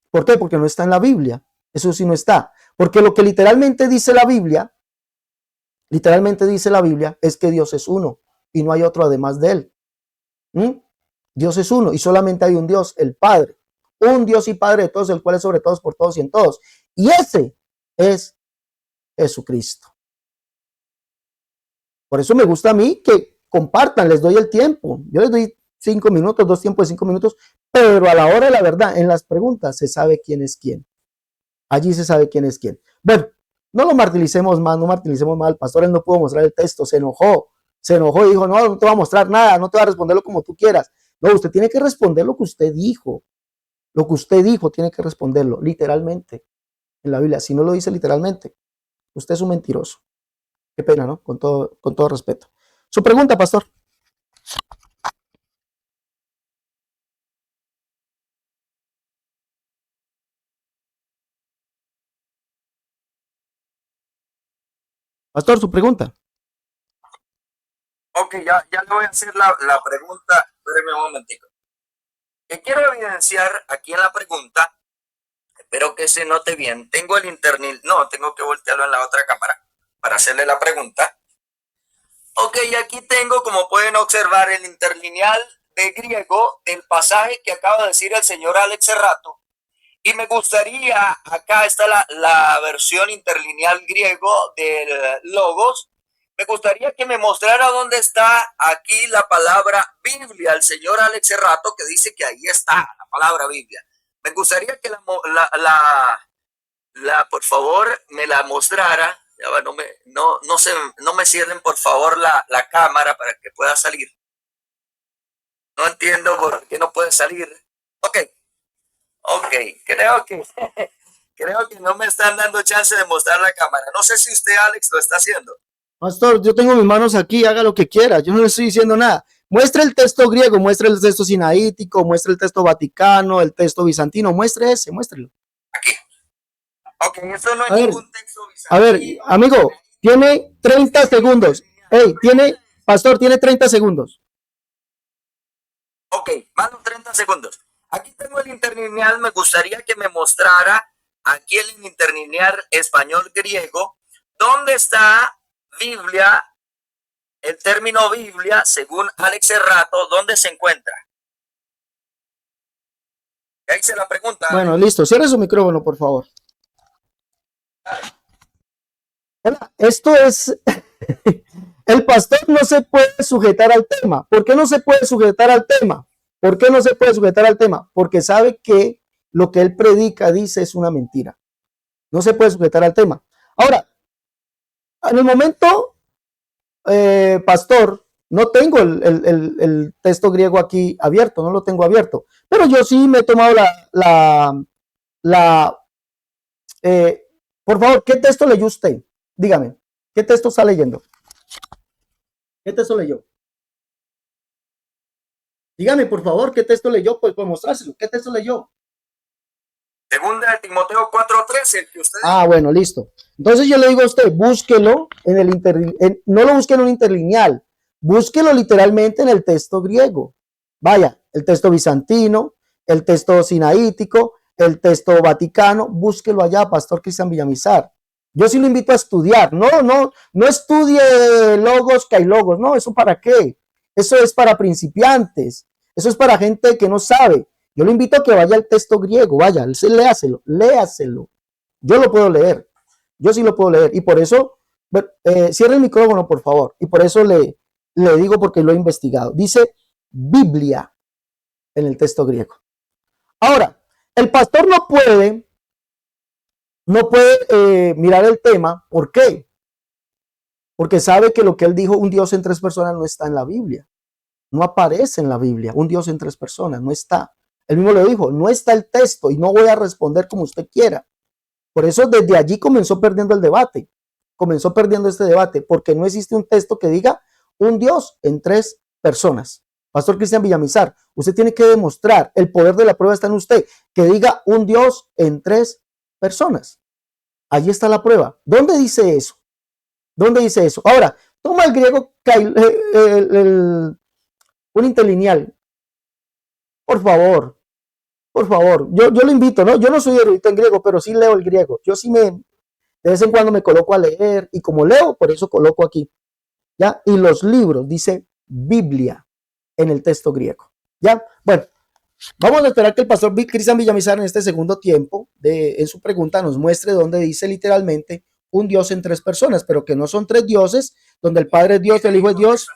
¿Por qué? Porque no está en la Biblia. Eso sí no está. Porque lo que literalmente dice la Biblia es que Dios es uno y no hay otro además de él. Dios es uno y solamente hay un Dios, el Padre. Un Dios y Padre de todos, el cual es sobre todos, por todos y en todos. Y ese es Jesucristo. Por eso me gusta a mí que compartan, les doy el tiempo. Yo les doy 5 minutos, 2 tiempos de 5 minutos, pero a la hora de la verdad, en las preguntas, se sabe quién es quién. Allí se sabe quién es quién. Bueno, no lo martiricemos más, no martiricemos más. El pastor, él no pudo mostrar el texto, se enojó y dijo, no, no te va a mostrar nada, no te va a responderlo como tú quieras. No, usted tiene que responder lo que usted dijo. Lo que usted dijo tiene que responderlo literalmente en la Biblia. Si no lo dice literalmente, usted es un mentiroso. Qué pena, ¿no? Con todo respeto. Su pregunta, pastor. Pastor, su pregunta. Ok, ya le voy a hacer la pregunta. Espéreme un momentico. Que quiero evidenciar aquí en la pregunta, espero que se note bien. Tengo el internet, no, tengo que voltearlo en la otra cámara para hacerle la pregunta. Ok, aquí tengo, como pueden observar, el interlineal de griego del pasaje que acaba de decir el señor Alex hace rato. Y me gustaría, acá está la versión interlineal griego del Logos. Me gustaría que me mostrara dónde está aquí la palabra Biblia, el señor Alex Cerrato, que dice que ahí está la palabra Biblia. Me gustaría que por favor, me la mostrara. Ya va, no me cierren, por favor, la cámara para que pueda salir. No entiendo por qué no puede salir. Ok, creo que no me están dando chance de mostrar la cámara. No sé si usted, Alex, lo está haciendo. Pastor, yo tengo mis manos aquí, haga lo que quiera, yo no le estoy diciendo nada. Muestre el texto griego, muestre el texto sinaítico, muestre el texto vaticano, el texto bizantino, muéstrelo. Aquí. Ok, eso no es ningún texto bizantino. A ver, amigo, tiene 30 segundos. Pastor, tiene 30 segundos. Ok, más de 30 segundos. Aquí tengo el interlineal, me gustaría que me mostrara aquí el interlineal español griego, ¿dónde está Biblia, el término Biblia, según Alex Cerrato, dónde se encuentra? Ahí se la pregunta. Bueno, listo, cierre su micrófono, por favor. Esto es, el pastor no se puede sujetar al tema. ¿Por qué no se puede sujetar al tema? ¿Por qué no se puede sujetar al tema? Porque sabe que lo que él predica, dice, es una mentira. No se puede sujetar al tema. Ahora, en el momento, pastor, no tengo el texto griego aquí abierto, no lo tengo abierto, pero yo sí me he tomado por favor, ¿qué texto leyó usted? Dígame, ¿qué texto está leyendo? ¿Qué texto leyó? Dígame, por favor, ¿qué texto leyó? Pues por mostrárselo. ¿Qué texto leyó? Segunda de Timoteo 4:13, el que usted... Bueno, listo. Entonces yo le digo a usted, búsquelo en el no lo busque en un interlineal, búsquelo literalmente en el texto griego. Vaya, el texto bizantino, el texto sinaítico, el texto vaticano, búsquelo allá, Pastor Cristian Villamizar. Yo sí lo invito a estudiar. No estudie logos, que hay logos. No, ¿eso para qué? Eso es para principiantes. Eso es para gente que no sabe. Yo lo invito a que vaya al texto griego, vaya, léaselo. Yo lo puedo leer. Yo sí lo puedo leer. Y por eso, cierre el micrófono, por favor. Y por eso le digo, porque lo he investigado. Dice Biblia en el texto griego. Ahora, el pastor no puede mirar el tema. ¿Por qué? Porque sabe que lo que él dijo, un Dios en 3 personas, no está en la Biblia. No aparece en la Biblia. Un Dios en 3 personas, no está. Él mismo le dijo, no está el texto y no voy a responder como usted quiera. Por eso desde allí comenzó perdiendo el debate. comenzó perdiendo este debate? Porque no existe un texto que diga un Dios en tres personas. Pastor Cristian Villamizar, usted tiene que demostrar, el poder de la prueba está en usted, que diga un Dios en tres personas. Allí está la prueba. ¿Dónde dice eso? ¿Dónde dice eso? Ahora, toma el griego, un interlineal. Por favor, por favor. Yo lo invito, ¿no? Yo no soy erudito en griego, pero sí leo el griego. Yo sí de vez en cuando me coloco a leer, y como leo, por eso coloco aquí, ¿ya? Y los libros, dice Biblia en el texto griego, ¿ya? Bueno, vamos a esperar que el pastor Cristian Villamizar en este segundo tiempo, en su pregunta, nos muestre dónde dice literalmente un Dios en tres personas, pero que no son tres dioses, donde el Padre es Dios, el Hijo es Dios,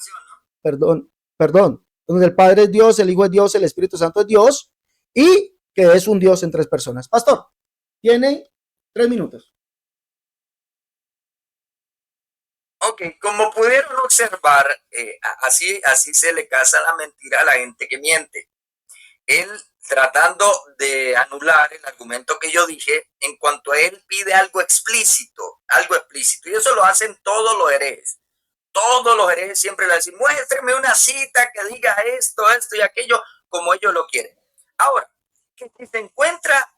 perdón, donde el Padre es Dios, el Hijo es Dios, el Espíritu Santo es Dios, y que es un Dios en tres personas. Pastor, tiene 3 minutos. Ok, como pudieron observar, así se le casa la mentira a la gente que miente. Él tratando de anular el argumento que yo dije, en cuanto a él pide algo explícito, y eso lo hacen todos los herejes. Todos los herejes siempre le dicen, muéstrame una cita que diga esto y aquello, como ellos lo quieren. Ahora, que si se encuentra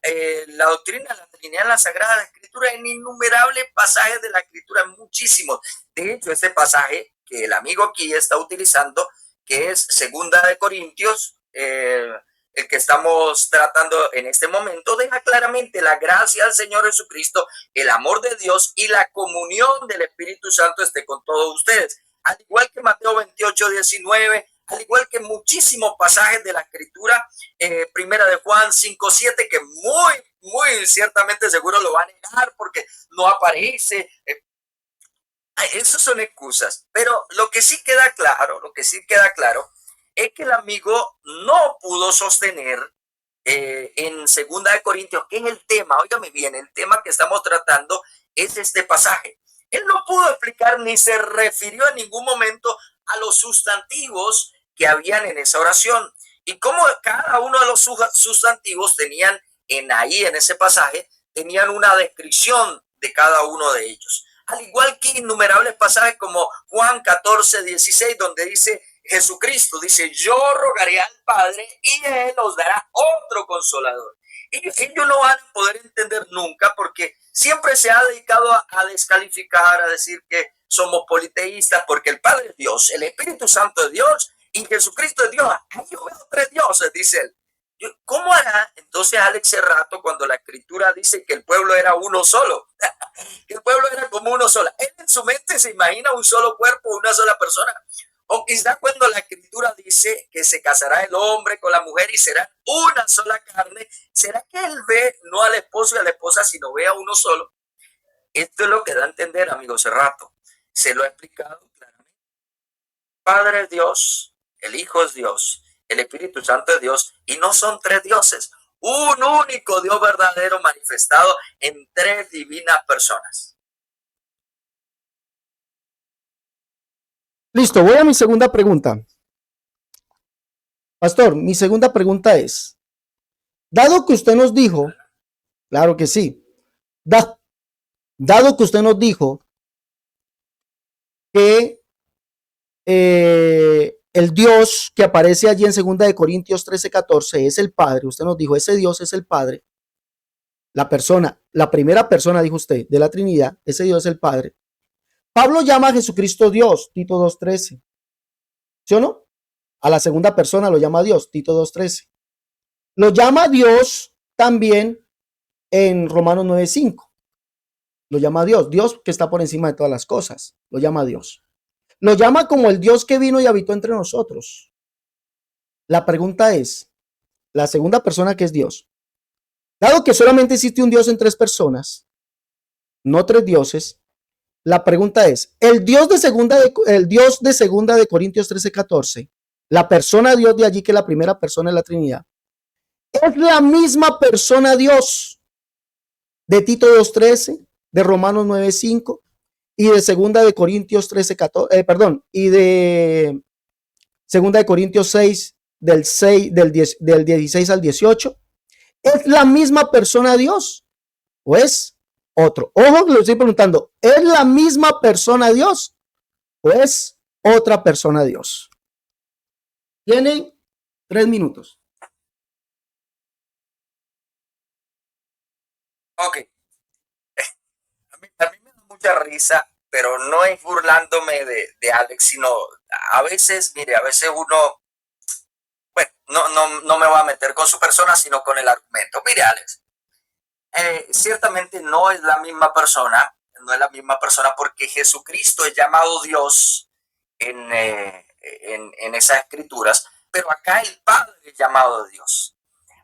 la doctrina de la Trinidad en la Sagrada Escritura, en innumerables pasajes de la Escritura, muchísimos. De hecho, ese pasaje que el amigo aquí está utilizando, que es 2 de Corintios, el que estamos tratando en este momento, deja claramente la gracia del Señor Jesucristo, el amor de Dios y la comunión del Espíritu Santo esté con todos ustedes. Al igual que Mateo 28:19, al igual que muchísimos pasajes de la Escritura, Primera de Juan 5:7, que muy ciertamente seguro lo va a negar porque no aparece. Esas son excusas, pero lo que sí queda claro es que el amigo no pudo sostener en 2 de Corintios, que es el tema, óigame bien, el tema que estamos tratando es este pasaje. Él no pudo explicar ni se refirió en ningún momento a los sustantivos que habían en esa oración y cómo cada uno de los sustantivos tenían en ese pasaje, tenían una descripción de cada uno de ellos. Al igual que innumerables pasajes como Juan 14:16, donde dice Jesucristo, dice, yo rogaré al Padre y Él os dará otro consolador. Ellos no van a poder entender nunca porque siempre se ha dedicado a descalificar, a decir que somos politeístas, porque el Padre es Dios, el Espíritu Santo es Dios y Jesucristo es Dios. Ay, yo veo 3 dioses, dice él. ¿Cómo hará entonces Alex Cerrato cuando la Escritura dice que el pueblo era uno solo? Que el pueblo era como uno solo. Él en su mente se imagina un solo cuerpo, una sola persona. O quizá cuando la Escritura dice que se casará el hombre con la mujer y será una sola carne, ¿será que él ve no al esposo y a la esposa, sino ve a uno solo? Esto es lo que da a entender, amigo Cerrato. Se lo he explicado claramente. El Padre es Dios, el Hijo es Dios, el Espíritu Santo es Dios, y no son 3 dioses, un único Dios verdadero manifestado en 3 divinas personas. Listo, voy a mi segunda pregunta. Pastor, mi segunda pregunta es, dado que usted nos dijo, claro que sí, dado que usted nos dijo que el Dios que aparece allí en 2 de Corintios 13:14 es el Padre, usted nos dijo, ese Dios es el Padre, la primera persona, dijo usted, de la Trinidad, ese Dios es el Padre. Pablo llama a Jesucristo Dios, Tito 2:13, ¿sí o no? A la segunda persona lo llama Dios, Tito 2:13. Lo llama Dios también en Romanos 9:5. Lo llama Dios, Dios que está por encima de todas las cosas, lo llama Dios. Lo llama como el Dios que vino y habitó entre nosotros. La pregunta es, la segunda persona que es Dios, dado que solamente existe un Dios en 3 personas, no 3 dioses, la pregunta es, el Dios de segunda de Corintios 13:14, la persona Dios de allí, que es la primera persona de la Trinidad, es la misma persona Dios de Tito 2:13, de Romanos 9:5 y de 2 de Corintios 13:14, y de 2 de Corintios 6 del 16 al 18. ¿Es la misma persona Dios o es otro. Ojo que le estoy preguntando, ¿es la misma persona Dios o es otra persona Dios? Tienen 3 minutos. Ok. A mí me da mucha risa, pero no es burlándome de Alex, sino a veces, mire, a veces uno, bueno, no me voy a meter con su persona, sino con el argumento. Mire, Alex, ciertamente no es la misma persona, no es la misma persona porque Jesucristo es llamado Dios en esas escrituras, pero acá el Padre es llamado Dios.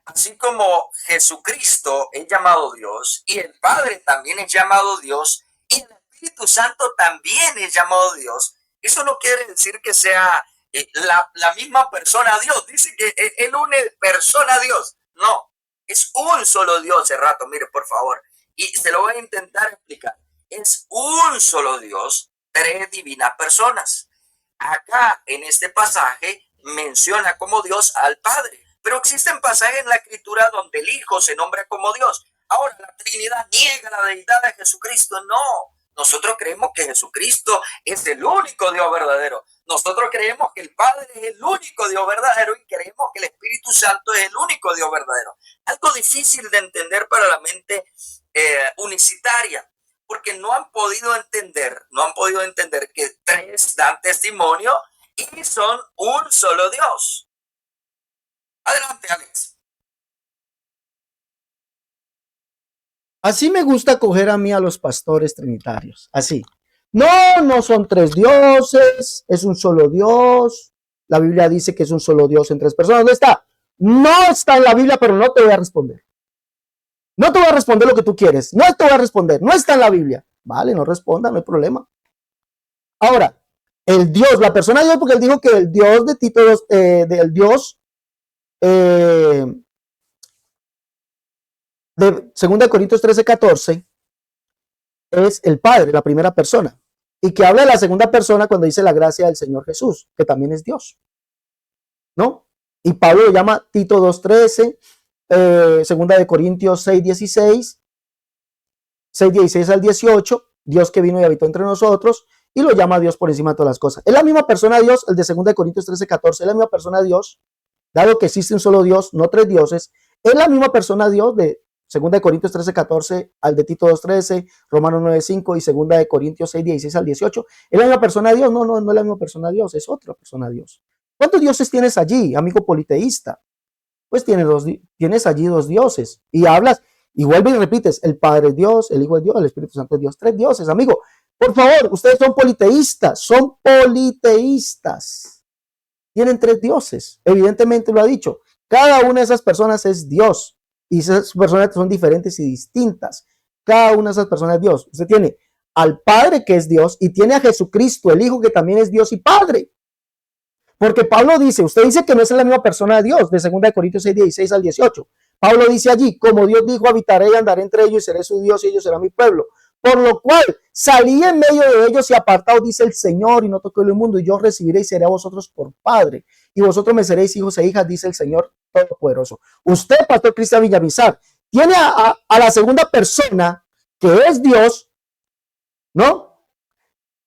Así como Jesucristo es llamado Dios y el Padre también es llamado Dios y el Espíritu Santo también es llamado Dios, eso no quiere decir que sea la misma persona Dios. Dice que Él une persona a Dios. No, es un solo Dios, rato, mire, por favor. Y se lo voy a intentar explicar. Es un solo Dios, tres divinas personas. Acá en este pasaje menciona como Dios al Padre, pero existen pasajes en la Escritura donde el Hijo se nombra como Dios. Ahora, la Trinidad niega la deidad de Jesucristo. No, nosotros creemos que Jesucristo es el único Dios verdadero. Nosotros creemos que el Padre es el único Dios verdadero y creemos que el Espíritu Santo es el único Dios verdadero. Algo difícil de entender para la mente unicitaria, porque no han podido entender que tres dan testimonio y son un solo Dios. Adelante, Alex. Así me gusta coger a mí a los pastores trinitarios, así. No son tres dioses, es un solo Dios. La Biblia dice que es un solo Dios en tres personas. ¿Dónde está? No está en la Biblia, pero no te voy a responder. No te voy a responder lo que tú quieres. No te voy a responder. No está en la Biblia. Vale, no responda, no hay problema. Ahora, el Dios, la persona Dios, porque él dijo que el Dios de Tito, del Dios de 2 Corintios 13:14 es el Padre, la primera persona. Y que habla de la segunda persona cuando dice la gracia del Señor Jesús, que también es Dios. ¿No? Y Pablo lo llama Tito 2:13, 2 Corintios 6:16, 6:16 al 18, Dios que vino y habitó entre nosotros, y lo llama Dios por encima de todas las cosas. Es la misma persona Dios, el de 2 Corintios 13:14, es la misma persona Dios, dado que existe un solo Dios, no tres dioses, es la misma persona Dios de 2 Corintios 13:14 al de Tito 2:13, Romanos 9:5 y 2 Corintios 6:16 al 18. ¿Es la misma persona Dios? No es la misma persona Dios, es otra persona Dios. ¿Cuántos dioses tienes allí, amigo politeísta? Pues tienes allí dos dioses y hablas y vuelves y repites, el Padre es Dios, el Hijo es Dios, el Espíritu Santo es Dios, tres dioses, amigo. Por favor, ustedes son politeístas, tienen tres dioses, evidentemente lo ha dicho. Cada una de esas personas es Dios y esas personas son diferentes y distintas. Cada una de esas personas es Dios. Usted tiene al Padre que es Dios y tiene a Jesucristo, el Hijo que también es Dios y Padre. Porque Pablo dice, usted dice que no es la misma persona de Dios, de 2 Corintios 6:16 al 18. Pablo dice allí, como Dios dijo, habitaré y andaré entre ellos y seré su Dios y ellos serán mi pueblo. Por lo cual salí en medio de ellos y apartados, dice el Señor, y no toqué el mundo, y yo recibiré y seré a vosotros por Padre. Y vosotros me seréis hijos e hijas, dice el Señor Todopoderoso. Usted, Pastor Cristian Villamizar, tiene a la segunda persona, que es Dios, ¿no?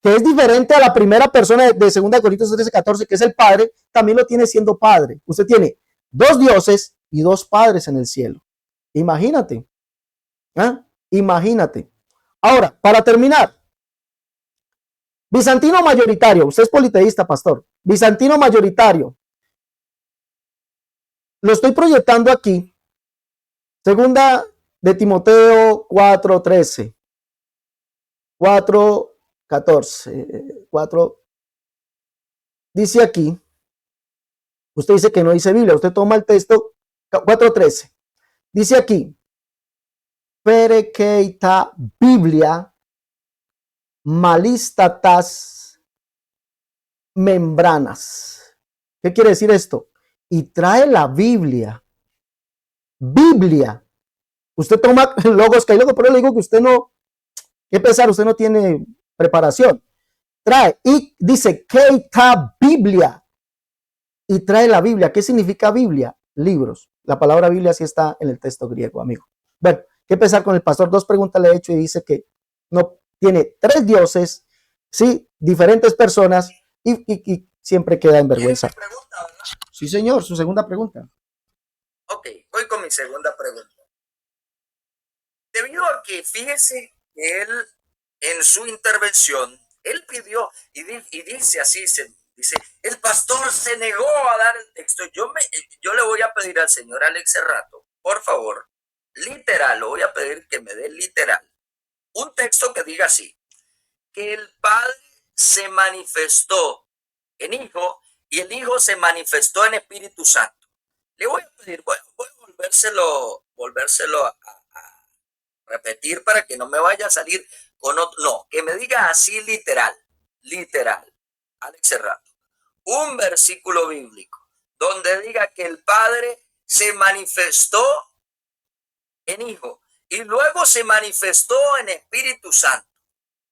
Que es diferente a la primera persona de 2 Corintios 13:14, que es el Padre, también lo tiene siendo Padre. Usted tiene dos dioses y dos padres en el cielo. Imagínate. Imagínate. Ahora, para terminar, bizantino mayoritario. Usted es politeísta, pastor. Bizantino mayoritario. Lo estoy proyectando aquí. Segunda de Timoteo 4:13. 4:14. Dice aquí, usted dice que no dice Biblia, usted toma el texto 4:13. Dice aquí, perekeita Biblia malistatas membranas. ¿Qué quiere decir esto? Y trae la Biblia. Biblia. Usted toma logos que hay luego, pero le digo que usted no, ¿qué pensar? Usted no tiene preparación. Trae y dice Keita Biblia y trae la Biblia. ¿Qué significa Biblia? Libros. La palabra Biblia sí está en el texto griego, amigo. Bueno, qué pesar con el pastor. Dos preguntas le he hecho y dice que no tiene tres dioses, sí, diferentes personas y siempre queda en vergüenza. Pregunta, ¿verdad? Sí, señor, su segunda pregunta. Ok, voy con mi segunda pregunta. Debido a que fíjese que él en su intervención, él pidió y dice así, dice, el pastor se negó a dar el texto. Yo le voy a pedir al señor Alex Cerrato, por favor, literal, lo voy a pedir que me dé literal. Un texto que diga así, que el Padre se manifestó en Hijo y el Hijo se manifestó en Espíritu Santo. Le voy a pedir, voy a volvérselo a repetir para que no me vaya a salir con otro. No, que me diga así literal, Alex Cerrato. Un versículo bíblico donde diga que el Padre se manifestó en Hijo y luego se manifestó en Espíritu Santo.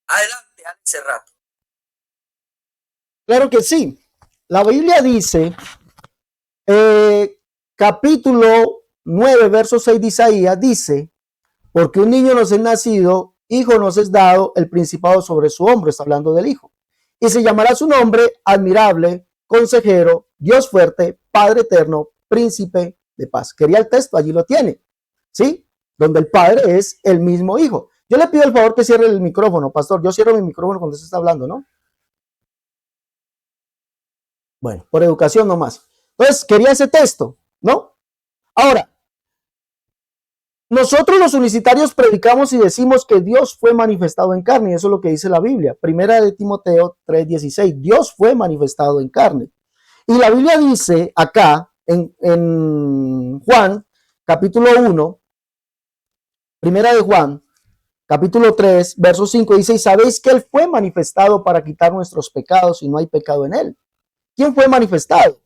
Adelante, Alex Cerrato. Claro que sí. La Biblia dice, capítulo 9, verso 6 de Isaías, dice, porque un niño nos es nacido, hijo nos es dado, el principado sobre su hombro, está hablando del hijo. Y se llamará su nombre admirable, consejero, Dios fuerte, Padre eterno, príncipe de paz. Quería el texto, allí lo tiene, ¿sí? Donde el Padre es el mismo hijo. Yo le pido el favor que cierre el micrófono, pastor. Yo cierro mi micrófono cuando se está hablando, ¿no? Bueno, por educación nomás. Entonces, quería ese texto, ¿no? Ahora, nosotros los unicitarios predicamos y decimos que Dios fue manifestado en carne, y eso es lo que dice la Biblia. Primera de Timoteo 3:16, Dios fue manifestado en carne. Y la Biblia dice acá, en Juan, capítulo 1, primera de Juan, capítulo 3, verso 5, dice, y sabéis que Él fue manifestado para quitar nuestros pecados y no hay pecado en Él. ¿Quién fue manifestado?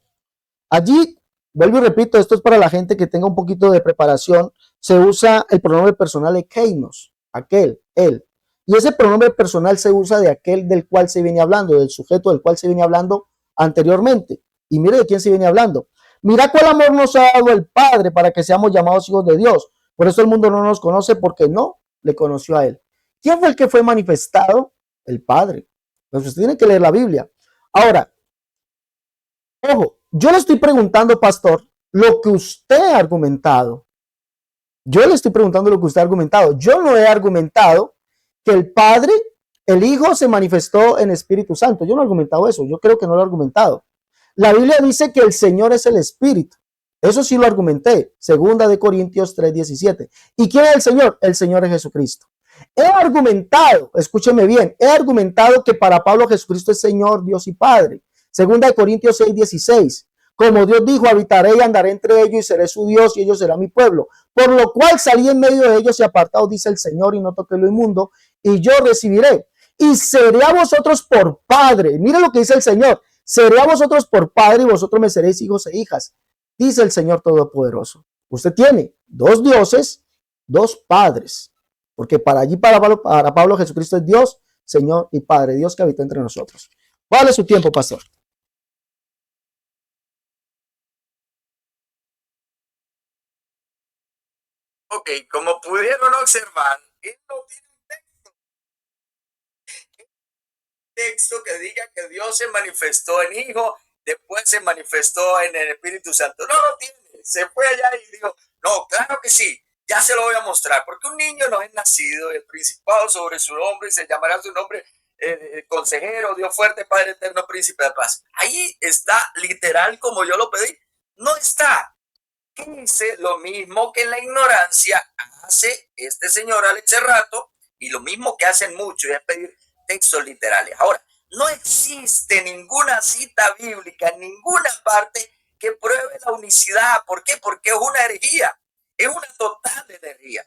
Allí, vuelvo y repito, esto es para la gente que tenga un poquito de preparación, se usa el pronombre personal ekeinos, aquel, él. Y ese pronombre personal se usa de aquel del cual se viene hablando, del sujeto del cual se viene hablando anteriormente. Y mire de quién se viene hablando. Mira cuál amor nos ha dado el Padre para que seamos llamados hijos de Dios. Por eso el mundo no nos conoce porque no le conoció a Él. ¿Quién fue el que fue manifestado? El Padre. Entonces usted tiene que leer la Biblia. Ahora, ojo, yo le estoy preguntando, pastor, lo que usted ha argumentado. Yo le estoy preguntando lo que usted ha argumentado. Yo no he argumentado que el Padre, el Hijo se manifestó en Espíritu Santo. Yo no he argumentado eso. Yo creo que no lo he argumentado. La Biblia dice que el Señor es el Espíritu. Eso sí lo argumenté. Segunda de Corintios 3:17. ¿Y quién es el Señor? El Señor es Jesucristo. He argumentado, escúcheme bien, he argumentado que para Pablo Jesucristo es Señor, Dios y Padre. Segunda de Corintios 6:16. Como Dios dijo, habitaré y andaré entre ellos y seré su Dios y ellos serán mi pueblo. Por lo cual salí en medio de ellos y apartados, dice el Señor, y no toqué lo inmundo, y yo recibiré. Y seré a vosotros por padre. Mira lo que dice el Señor. Seré a vosotros por padre y vosotros me seréis hijos e hijas, dice el Señor Todopoderoso. Usted tiene dos dioses, dos padres. Porque para Pablo Jesucristo es Dios, Señor y Padre, Dios que habita entre nosotros. ¿Cuál es su tiempo, pastor? Ok, como pudieron observar, él no tiene un texto que diga que Dios se manifestó en Hijo, después se manifestó en el Espíritu Santo. No lo tiene. Se fue allá y dijo, no, claro que sí, ya se lo voy a mostrar, porque un niño no es nacido, el principado sobre su nombre y se llamará su nombre consejero, Dios fuerte, Padre eterno, príncipe de paz. Ahí está literal como yo lo pedí. No está. Que dice lo mismo que en la ignorancia hace este señor Alex Cerrato y lo mismo que hacen muchos, y es pedir textos literales. Ahora, no existe ninguna cita bíblica en ninguna parte que pruebe la unicidad. ¿Por qué? Porque es una herejía, es una total herejía.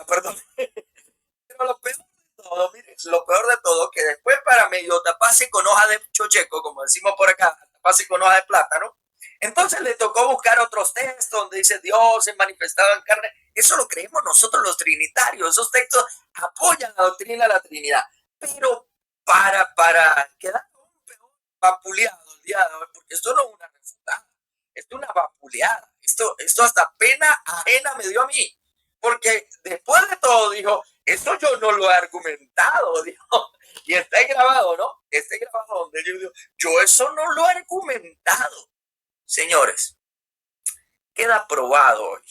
Perdón. Pero lo peor de todo, mire, lo peor de todo, que después para medio taparse con hoja de chocheco, como decimos por acá, taparse con hoja de plátano, entonces le tocó buscar otros textos donde dice Dios se manifestaba en carne. Eso lo creemos nosotros los trinitarios. Esos textos apoyan la doctrina de la Trinidad. Pero para quedar un peor vapuleado el día de hoy, porque esto no es una refutada, esto es una vapuleada. Esto hasta pena ajena me dio a mí. porque después de todo dijo, eso yo no lo he argumentado, dijo, y está grabado, ¿no? Está grabado donde yo digo, yo eso no lo he argumentado. Señores, queda probado hoy,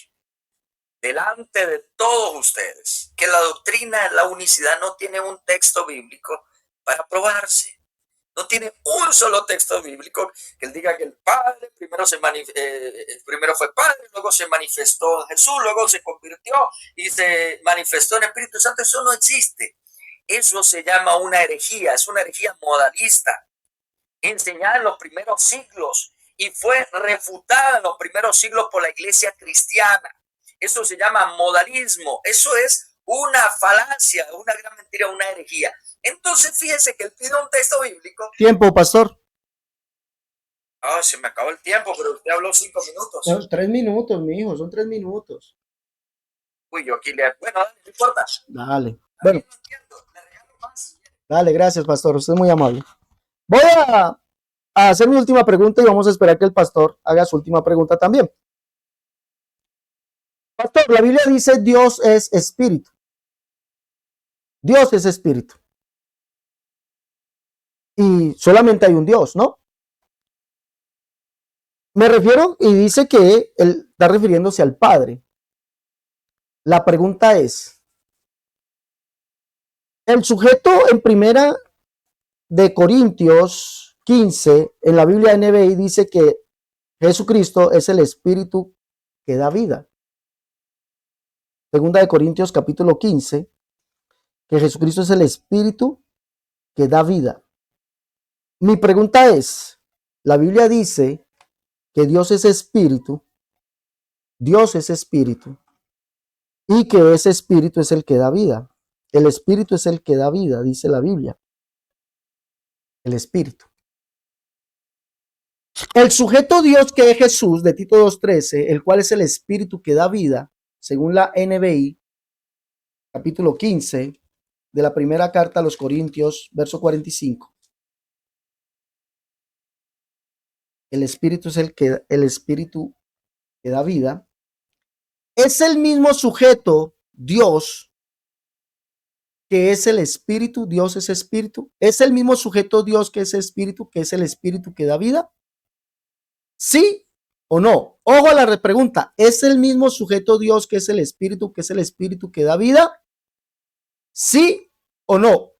delante de todos ustedes, que la doctrina de la unicidad no tiene un texto bíblico para probarse. No tiene un solo texto bíblico que él diga que el Padre primero fue Padre, luego se manifestó en Jesús, luego se convirtió y se manifestó en Espíritu Santo. Eso no existe. Eso se llama una herejía, es una herejía modalista, enseñada en los primeros siglos y fue refutada en los primeros siglos por la iglesia cristiana. Eso se llama modalismo. Eso es una falacia, una gran mentira, una herejía. Entonces, fíjense que él pide un texto bíblico. Tiempo, pastor. Oh, se me acabó el tiempo, pero usted habló 5 minutos. Son 3 minutos, mi hijo, son 3 minutos. Uy, yo aquí le... Bueno, no importa. Dale. Bueno. No entiendo, le regalo más. Dale, gracias, pastor. Usted es muy amable. Voy a hacer mi última pregunta y vamos a esperar que el pastor haga su última pregunta también. Pastor, la Biblia dice Dios es espíritu. Dios es espíritu. Y solamente hay un Dios, ¿no? Me refiero y dice que él está refiriéndose al Padre. La pregunta es, el sujeto en primera de Corintios 15, en la Biblia NBI dice que Jesucristo es el espíritu que da vida. Segunda de Corintios capítulo 15, que Jesucristo es el espíritu que da vida. Mi pregunta es, la Biblia dice que Dios es espíritu y que ese espíritu es el que da vida. El espíritu es el que da vida, dice la Biblia. El espíritu. El sujeto Dios que es Jesús, de Tito 2:13, el cual es el espíritu que da vida, según la NBI, capítulo 15, de la primera carta a los Corintios, verso 45. El espíritu es el espíritu que da vida. Es el mismo sujeto Dios que es el espíritu. Dios es espíritu. Es el mismo sujeto Dios que es espíritu, que es el espíritu que da vida. ¿Sí o no? Ojo a la pregunta. ¿Es el mismo sujeto Dios que es el espíritu que da vida? ¿Sí o no?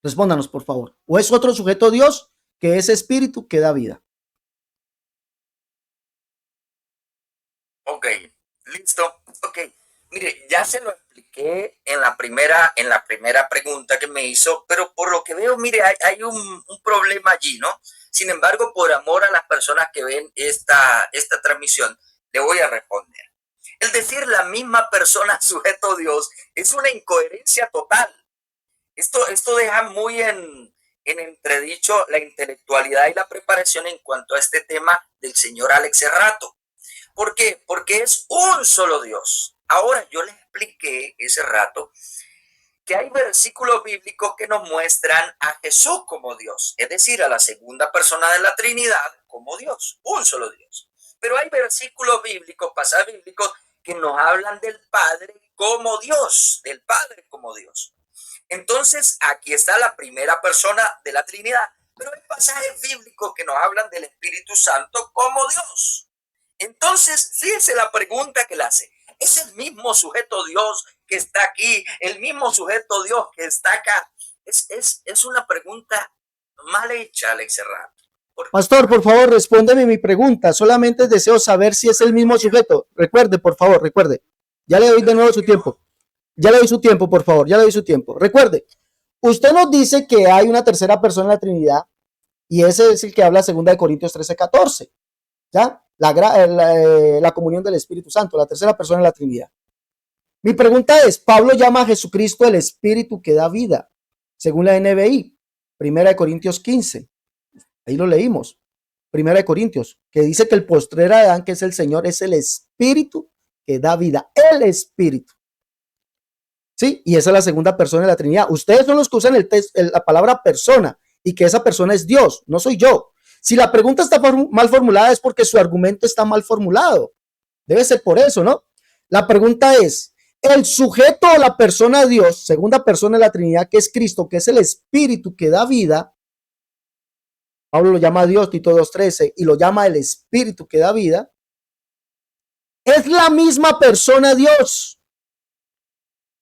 Respóndanos, por favor. ¿O es otro sujeto Dios que es espíritu que da vida? Ok, listo. Ok, mire, ya se lo expliqué en la primera pregunta que me hizo, pero por lo que veo, mire, hay un problema allí, ¿no? Sin embargo, por amor a las personas que ven esta transmisión, le voy a responder. El decir la misma persona sujeto Dios es una incoherencia total. Esto deja muy en entredicho la intelectualidad y la preparación en cuanto a este tema del señor Alex Serrato. ¿Por qué? Porque es un solo Dios. Ahora, yo les expliqué ese rato que hay versículos bíblicos que nos muestran a Jesús como Dios, es decir, a la segunda persona de la Trinidad como Dios, un solo Dios. Pero hay versículos bíblicos, pasajes bíblicos, que nos hablan del Padre como Dios, del Padre como Dios. Entonces, aquí está la primera persona de la Trinidad, pero hay pasajes bíblicos que nos hablan del Espíritu Santo como Dios. Entonces, fíjense la pregunta que le hace. ¿Es el mismo sujeto Dios que está aquí? ¿El mismo sujeto Dios que está acá? Es una pregunta mal hecha, Alex Serrato. Pastor, por favor, respóndeme mi pregunta. Solamente deseo saber si es el mismo sujeto. Recuerde, por favor, recuerde. Ya le doy de nuevo su tiempo. Ya le doy su tiempo, por favor. Ya le doy su tiempo. Recuerde, usted nos dice que hay una tercera persona en la Trinidad y ese es el que habla 2 Corintios 13:14. ¿Ya? La comunión del Espíritu Santo, la tercera persona en la Trinidad. Mi pregunta es, Pablo llama a Jesucristo el Espíritu que da vida, según la NBI, 1 Corintios 15. Ahí lo leímos. 1 Corintios, que dice que el postrer Adán, que es el Señor, es el Espíritu que da vida. El Espíritu. ¿Sí? Y esa es la segunda persona de la Trinidad. Ustedes son los que usan la palabra persona y que esa persona es Dios, no soy yo. Si la pregunta está mal formulada es porque su argumento está mal formulado. Debe ser por eso, ¿no? La pregunta es, el sujeto o la persona de Dios, segunda persona de la Trinidad, que es Cristo, que es el Espíritu que da vida, Pablo lo llama Dios, Tito 2:13, y lo llama el Espíritu que da vida, es la misma persona Dios.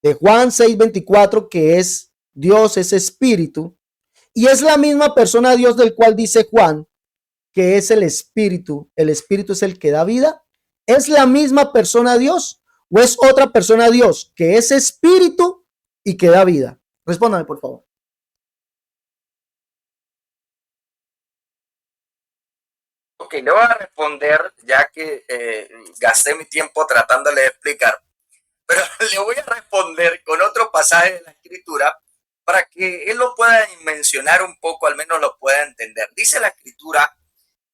De Juan 6:24, que es Dios, es Espíritu, y es la misma persona Dios del cual dice Juan, que es el Espíritu es el que da vida. ¿Es la misma persona Dios o es otra persona Dios que es Espíritu y que da vida? Respóndame, por favor. Ok, le voy a responder ya que gasté mi tiempo tratándole de explicar, pero le voy a responder con otro pasaje de la Escritura para que él lo pueda mencionar un poco, al menos lo pueda entender. Dice la Escritura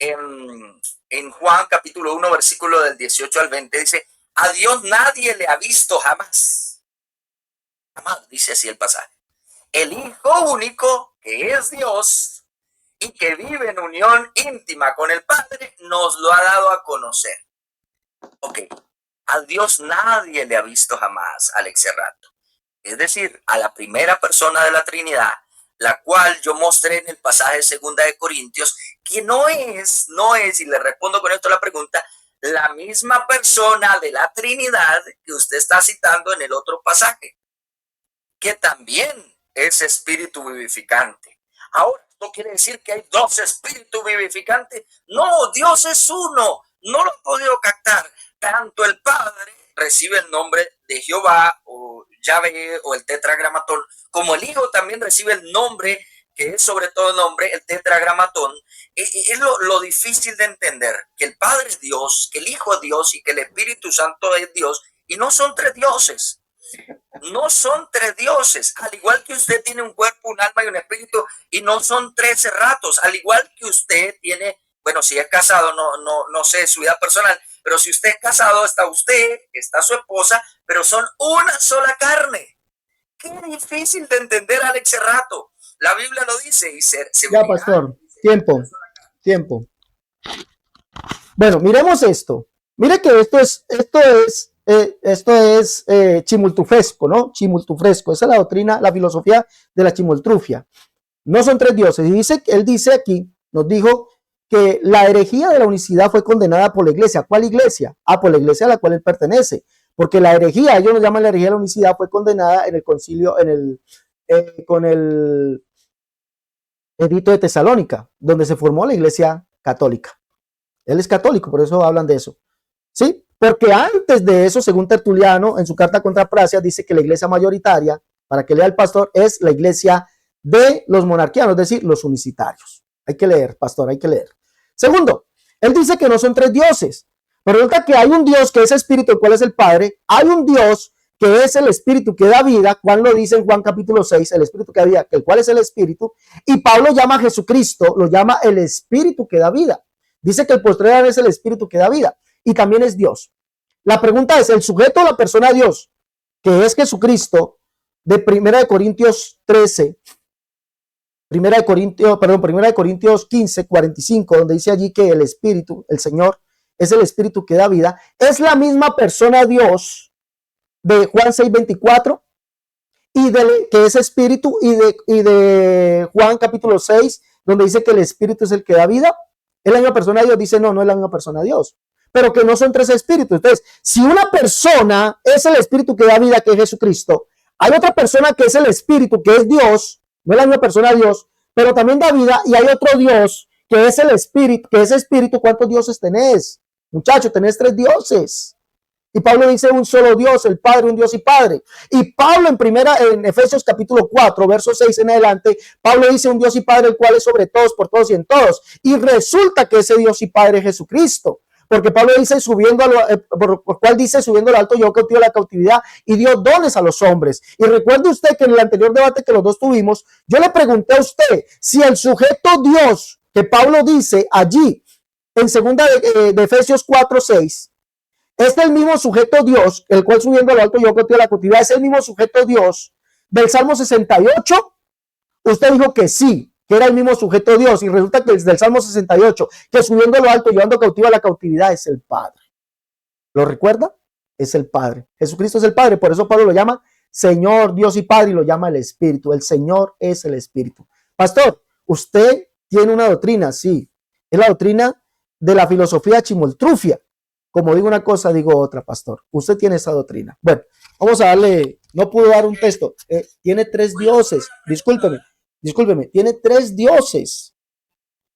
en Juan capítulo 1, versículo del 18 al 20, dice, a Dios nadie le ha visto jamás. Jamás, dice así el pasaje. El Hijo único, que es Dios y que vive en unión íntima con el Padre, nos lo ha dado a conocer. Ok, a Dios nadie le ha visto jamás, Alex Serrato. Es decir, a la primera persona de la Trinidad, la cual yo mostré en el pasaje de Segunda de Corintios, que no es, y le respondo con esto a la pregunta, la misma persona de la Trinidad que usted está citando en el otro pasaje, que también es espíritu vivificante. Ahora, ¿esto quiere decir que hay dos espíritus vivificantes? No, Dios es uno. No lo he podido captar. Tanto el Padre recibe el nombre de Jehová o Yahvé o el tetragramatón, como el Hijo también recibe el nombre, que es sobre todo nombre, el tetragramatón. Es lo difícil de entender, que el Padre es Dios, que el Hijo es Dios y que el Espíritu Santo es Dios, y no son tres dioses. No son tres dioses, al igual que usted tiene un cuerpo, un alma y un espíritu, y no son 13 ratos, al igual que usted tiene, bueno, si es casado, no sé su vida personal, pero si usted es casado, está usted, está su esposa, pero son una sola carne. Qué difícil de entender, Alex Serrato. La Biblia lo dice y se ya, pastor, tiempo. Bueno, miremos esto. Mire que esto es chimultufresco, ¿no? Chimultufresco. Esa es la doctrina, la filosofía de la chimultrufia. No son tres dioses. Y él dice aquí, nos dijo que la herejía de la unicidad fue condenada por la iglesia. ¿Cuál iglesia? Por la iglesia a la cual él pertenece. Porque la herejía, ellos lo llaman la herejía de la unicidad, fue condenada en el concilio, con el edicto de Tesalónica, donde se formó la iglesia católica. Él es católico, por eso hablan de eso. ¿Sí? Porque antes de eso, según Tertuliano, en su carta contra Praxeas, dice que la iglesia mayoritaria, para que lea el pastor, es la iglesia de los monarquianos, es decir, los unicitarios. Hay que leer, pastor, hay que leer. Segundo, él dice que no son tres dioses. Pero resulta que hay un Dios que es espíritu, el cual es el Padre. Hay un Dios que es el espíritu que da vida. Juan lo dice en Juan capítulo 6, el espíritu que da vida, el cual es el espíritu. Y Pablo llama a Jesucristo, lo llama el espíritu que da vida. Dice que el postrer es el espíritu que da vida. Y también es Dios. La pregunta es, el sujeto o la persona Dios, que es Jesucristo, de 1 Corintios 13, 1 Corintios 15, 45, donde dice allí que el Espíritu, el Señor, es el Espíritu que da vida, es la misma persona Dios de Juan 6, 24, que es Espíritu, y de Juan capítulo 6, donde dice que el Espíritu es el que da vida. ¿Es la misma persona Dios? Dice no es la misma persona Dios, pero que no son tres espíritus. Entonces, si una persona es el Espíritu que da vida, que es Jesucristo, hay otra persona que es el Espíritu, que es Dios, no es la misma persona Dios, pero también da vida, y hay otro Dios que es el Espíritu, que es Espíritu. ¿Cuántos dioses tenés? Muchachos, tenés tres dioses. Y Pablo dice un solo Dios, el Padre, un Dios y Padre. Y Pablo en Efesios capítulo 4, verso 6 en adelante, Pablo dice un Dios y Padre, el cual es sobre todos, por todos y en todos. Y resulta que ese Dios y Padre es Jesucristo. Porque Pablo dice, subiendo al alto, yo cautivo la cautividad y dio dones a los hombres. Y recuerde usted que en el anterior debate que los dos tuvimos, yo le pregunté a usted si el sujeto Dios que Pablo dice allí en segunda de Efesios 4, 6, es el mismo sujeto Dios, el cual subiendo al alto yo cautivo la cautividad, es el mismo sujeto Dios del Salmo 68. Usted dijo que sí, que era el mismo sujeto Dios, y resulta que desde el Salmo 68, que subiendo a lo alto, llevando cautiva la cautividad, es el Padre. ¿Lo recuerda? es el Padre. Jesucristo es el Padre, por eso Pablo lo llama Señor, Dios y Padre, y lo llama el Espíritu. El Señor es el Espíritu. Pastor, usted tiene una doctrina, sí, es la doctrina de la filosofía chimoltrufia. Como digo una cosa, digo otra, pastor. Usted tiene esa doctrina. Bueno, vamos a darle, no pudo dar un texto. Tiene tres dioses, discúlpeme, tiene tres dioses.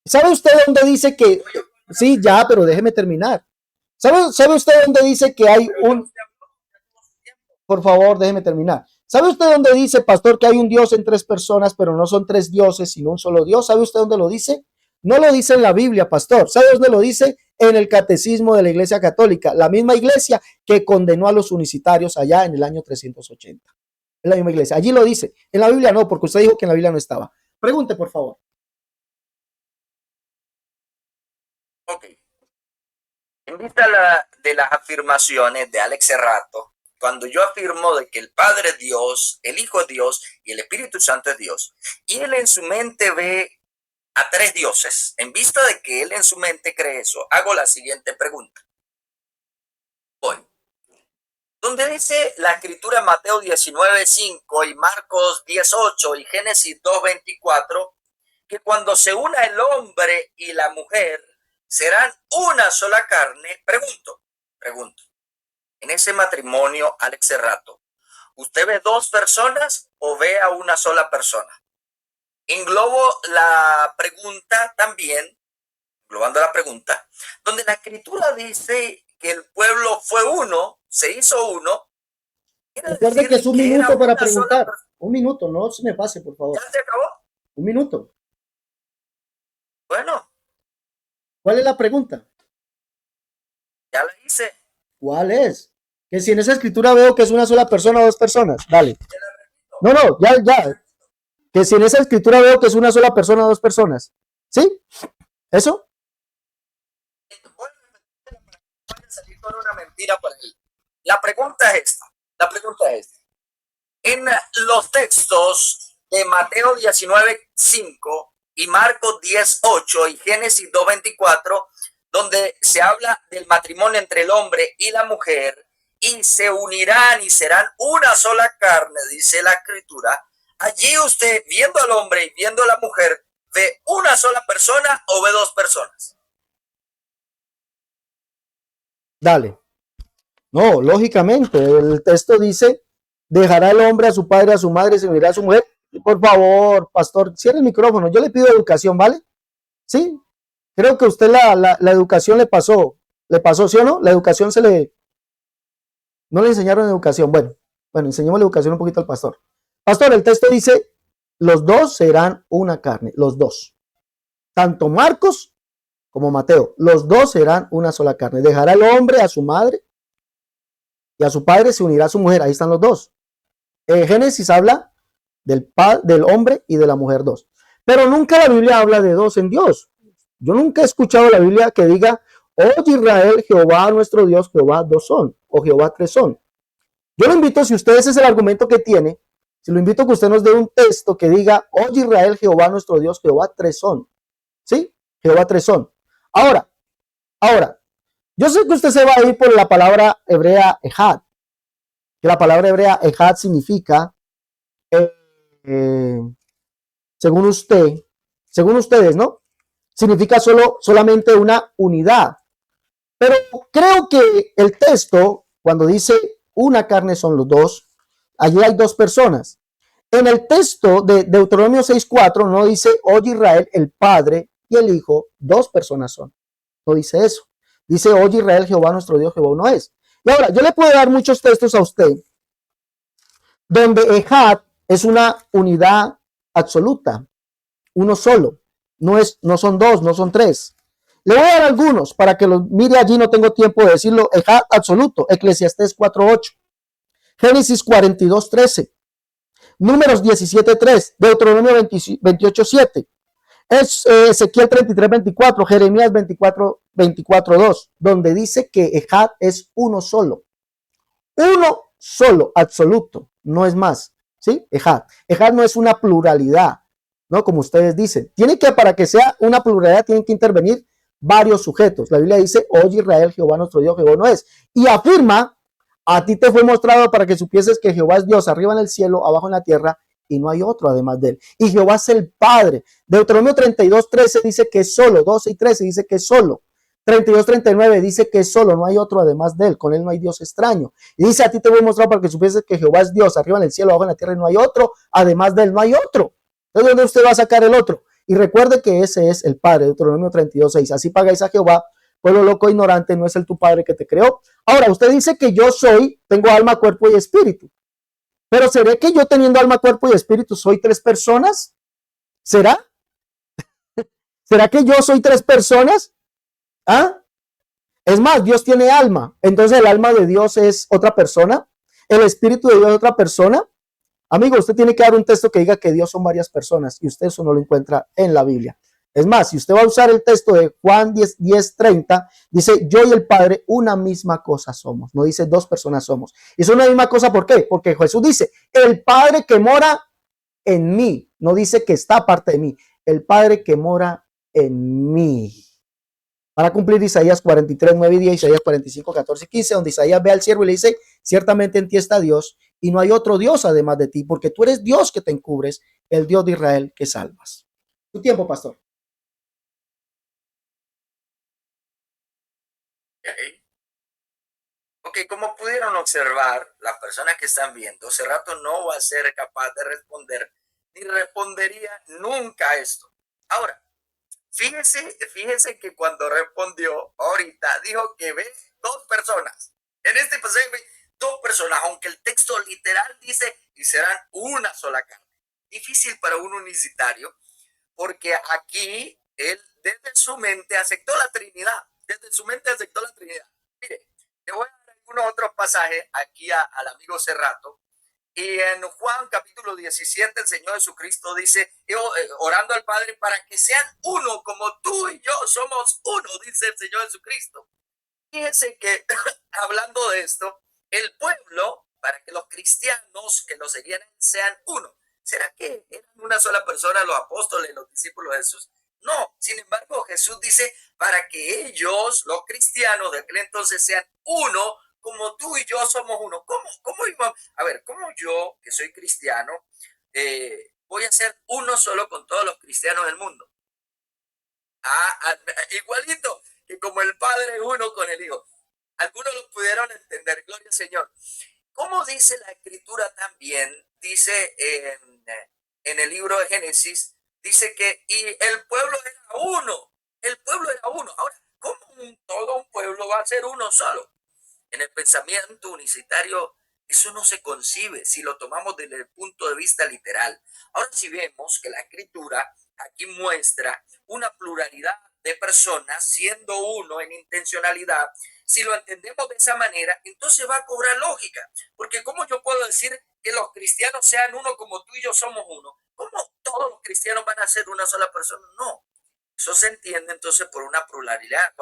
¿Sabe usted dónde dice que, sí, ya, pero déjeme terminar? ¿Sabe usted dónde dice que hay un, por favor, déjeme terminar? ¿Sabe usted dónde dice, pastor, que hay un Dios en tres personas, pero no son tres dioses, sino un solo Dios? ¿Sabe usted dónde lo dice? No lo dice en la Biblia, pastor. ¿Sabe dónde lo dice? En el catecismo de la Iglesia Católica, la misma iglesia que condenó a los unicitarios allá en el año 380. Es la misma iglesia. Allí lo dice. En la Biblia no, porque usted dijo que en la Biblia no estaba. Pregunte, por favor. Ok. En vista de las afirmaciones de Alex Serrato, cuando yo afirmo de que el Padre es Dios, el Hijo es Dios y el Espíritu Santo es Dios, y él en su mente ve a tres dioses, en vista de que él en su mente cree eso, hago la siguiente pregunta. Voy. Donde dice la escritura en Mateo 19:5 y Marcos 10:8 y Génesis 2:24, que cuando se una el hombre y la mujer serán una sola carne, pregunto, en ese matrimonio, Alex Serrato, ¿usted ve dos personas o ve a una sola persona? Englobo la pregunta también, englobando la pregunta, donde la escritura dice que el pueblo fue uno, se hizo uno. Recuerde que es un minuto para preguntar. Un minuto, no se me pase, por favor. ¿Ya se acabó? Un minuto. Bueno. ¿Cuál es la pregunta? Ya la hice. ¿Cuál es? Que si en esa escritura veo que es una sola persona o dos personas. Dale. No, ya. Que si en esa escritura veo que es una sola persona o dos personas. ¿Sí? ¿Eso? Voy a salir con una mentira por ahí. La pregunta es esta. En los textos de Mateo 19:5 y Marcos 10:8 y Génesis 2:24, donde se habla del matrimonio entre el hombre y la mujer, y se unirán y serán una sola carne, dice la escritura. Allí usted, viendo al hombre y viendo a la mujer, ¿ve una sola persona o ve dos personas? Dale. No, lógicamente, el texto dice, dejará el hombre a su padre, a su madre, y se unirá a su mujer. Por favor, pastor, cierre el micrófono. Yo le pido educación, ¿vale? Sí. Creo que usted la educación le pasó, ¿sí o no? La educación no le enseñaron educación. Bueno, enseñemos la educación un poquito al pastor. Pastor, el texto dice, los dos serán una carne, los dos. Tanto Marcos como Mateo, los dos serán una sola carne. Dejará el hombre a su madre y a su padre, se unirá a su mujer. Ahí están los dos. Génesis habla del hombre y de la mujer dos. Pero nunca la Biblia habla de dos en Dios. Yo nunca he escuchado la Biblia que diga, oye Israel, Jehová nuestro Dios, Jehová dos son, o Jehová tres son. Yo lo invito, si usted ese es el argumento que tiene, si lo invito a que usted nos dé un texto que diga, oye Israel, Jehová nuestro Dios, Jehová tres son. ¿Sí? Jehová tres son. Ahora, yo sé que usted se va a ir por la palabra hebrea ejad, que la palabra hebrea ejad significa, según ustedes, ¿no? Significa solamente una unidad. Pero creo que el texto, cuando dice una carne son los dos, allí hay dos personas. En el texto de Deuteronomio 6:4 no dice, oye Israel, el Padre y el Hijo, dos personas son. No dice eso. Dice, oye Israel, Jehová nuestro Dios, Jehová uno es. Y ahora, yo le puedo dar muchos textos a usted donde ejad es una unidad absoluta, uno solo. No son dos, no son tres. Le voy a dar algunos para que los mire allí, no tengo tiempo de decirlo. Ejad absoluto, Eclesiastés 4:8, Génesis 42:13, Números 17:3, Deuteronomio 28:7, Ezequiel 33:24, Jeremías 24:2, donde dice que ejad es uno solo, absoluto, no es más. ¿Sí? Ejad no es una pluralidad, ¿no? Como ustedes dicen. Para que sea una pluralidad, tienen que intervenir varios sujetos. La Biblia dice, oye Israel, Jehová nuestro Dios, Jehová no es. Y afirma A ti te fue mostrado para que supieses que Jehová es Dios arriba en el cielo, abajo en la tierra, y no hay otro además de él. Y Jehová es el Padre. Deuteronomio 32:13 dice que es solo. 12 y 13 dice que es solo. 32:39 dice que es solo, no hay otro además de él. Con él no hay Dios extraño. Y dice, a ti te voy a mostrar para que supieses que Jehová es Dios arriba en el cielo, abajo en la tierra, y no hay otro además de él. No hay otro. ¿De dónde usted va a sacar el otro? Y recuerde que ese es el Padre. Deuteronomio 32:6. Así pagáis a Jehová, pueblo loco, ignorante, no es el tu Padre que te creó. Ahora, usted dice que yo soy, tengo alma, cuerpo y espíritu. Pero ¿será que yo teniendo alma, cuerpo y espíritu soy tres personas? ¿Será? ¿Será que yo soy tres personas? ¿Ah? Es más, Dios tiene alma. Entonces el alma de Dios es otra persona. El espíritu de Dios es otra persona. Amigo, usted tiene que dar un texto que diga que Dios son varias personas y usted eso no lo encuentra en la Biblia. Es más, si usted va a usar el texto de Juan 10:30, dice, yo y el Padre una misma cosa somos. No dice dos personas somos. Y es una misma cosa, ¿por qué? Porque Jesús dice, el Padre que mora en mí. No dice que está aparte de mí. El Padre que mora en mí. Para cumplir Isaías 43:9 y 10, Isaías 45:14 y 15, donde Isaías ve al siervo y le dice, ciertamente en ti está Dios y no hay otro Dios además de ti, porque tú eres Dios que te encubres, el Dios de Israel que salvas. Tu tiempo, pastor. Ok, como pudieron observar, las personas que están viendo, hace rato no va a ser capaz de responder, ni respondería nunca esto. Ahora, fíjese que cuando respondió ahorita, dijo que ve dos personas. En este pasaje ve dos personas, aunque el texto literal dice, y serán una sola carne. Difícil para un unicitario, porque aquí él desde su mente aceptó la Trinidad. Desde su mente aceptó la Trinidad. Mire, le voy a dar algunos otros pasajes aquí al amigo Cerrato. Y en Juan capítulo 17 el Señor Jesucristo dice, orando al Padre para que sean uno como tú y yo somos uno, dice el Señor Jesucristo. Fíjense que hablando de esto, el pueblo, para que los cristianos que lo seguían sean uno. ¿Será que eran una sola persona los apóstoles, los discípulos de Jesús? No, sin embargo Jesús dice para que ellos, los cristianos de aquel entonces, sean uno como tú y yo somos uno. ¿Cómo íbamos? A ver, ¿cómo yo, que soy cristiano, voy a ser uno solo con todos los cristianos del mundo? Igualito que como el Padre es uno con el Hijo. Algunos lo pudieron entender, gloria al Señor. Como dice la Escritura también, dice en el libro de Génesis, dice que y el pueblo era uno, el pueblo era uno. Ahora, ¿cómo todo un pueblo va a ser uno solo? En el pensamiento unicitario, eso no se concibe si lo tomamos desde el punto de vista literal. Ahora, si vemos que la Escritura aquí muestra una pluralidad de personas siendo uno en intencionalidad, si lo entendemos de esa manera, entonces va a cobrar lógica. Porque ¿cómo yo puedo decir que los cristianos sean uno como tú y yo somos uno? ¿Cómo todos los cristianos van a ser una sola persona? No. Eso se entiende entonces por una pluralidad.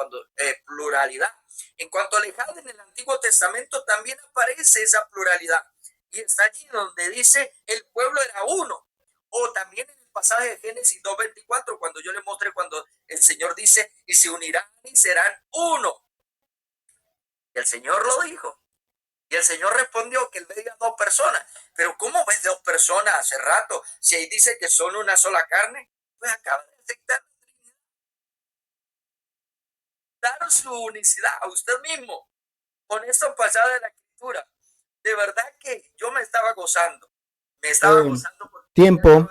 Pluralidad. En cuanto a alejado en el Antiguo Testamento también aparece esa pluralidad. Y está allí donde dice el pueblo era uno. O también en el pasaje de Génesis 2:24, cuando yo le mostré cuando el Señor dice, y se unirán y serán uno. Y el Señor lo dijo. Y el Señor respondió que él veía dos personas. Pero ¿cómo ves dos personas hace rato? Si ahí dice que son una sola carne, pues acaba de aceptar dar su unicidad a usted mismo con esto pasado de la Escritura. De verdad que yo me estaba gozando. Me estaba gozando porque tiempo,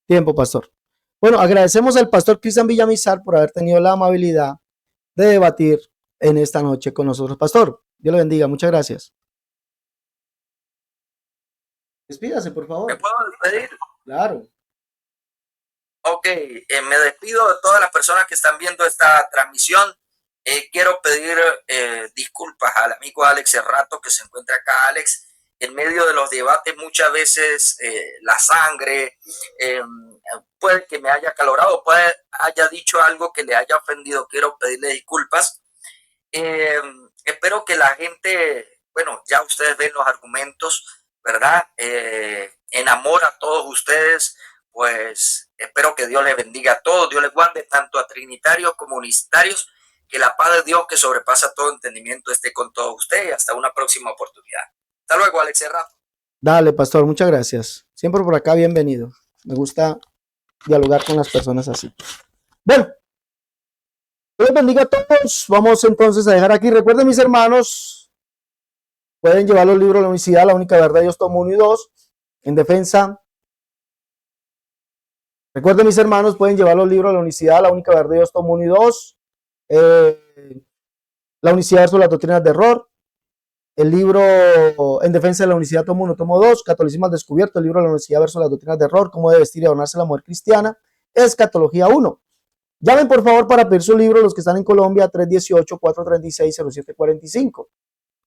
tiempo, pastor. Bueno, agradecemos al pastor Cristian Villamizar por haber tenido la amabilidad de debatir en esta noche con nosotros. Pastor, Dios le bendiga. Muchas gracias. Despídase, por favor. ¿Me puedo despedir? Claro. Ok, me despido de todas las personas que están viendo esta transmisión. Quiero pedir disculpas al amigo Alex Cerrato que se encuentra acá. Alex, en medio de los debates muchas veces la sangre puede que me haya acalorado, puede haya dicho algo que le haya ofendido. Quiero pedirle disculpas. Espero que la gente, bueno, ya ustedes ven los argumentos, ¿verdad? En amor a todos ustedes, pues espero que Dios les bendiga a todos, Dios les guarde tanto a trinitarios como unitarios, Que la paz de Dios que sobrepasa todo entendimiento esté con todos ustedes y hasta una próxima oportunidad. Hasta luego, Alex Serrato. Dale, pastor, muchas gracias. Siempre por acá, bienvenido. Me gusta dialogar con las personas así. Bueno, Dios bendiga a todos. Vamos entonces a dejar aquí. Recuerden, mis hermanos, pueden llevar los libros a la universidad, La Única Verdad, Dios Tomo 1 y 2, en defensa. Recuerden, mis hermanos, pueden llevar los libros a la universidad, La Única Verdad, Dios Tomo 1 y 2, La Unicidad versus las Doctrinas de Error, el libro En Defensa de la Unicidad, tomo 1, tomo 2, Catolicismo al Descubierto, el libro de la Unicidad versus las Doctrinas de Error, Cómo debe vestir y adornarse la mujer cristiana, Escatología 1. Llamen por favor para pedir su libro los que están en Colombia, 318-436-0745.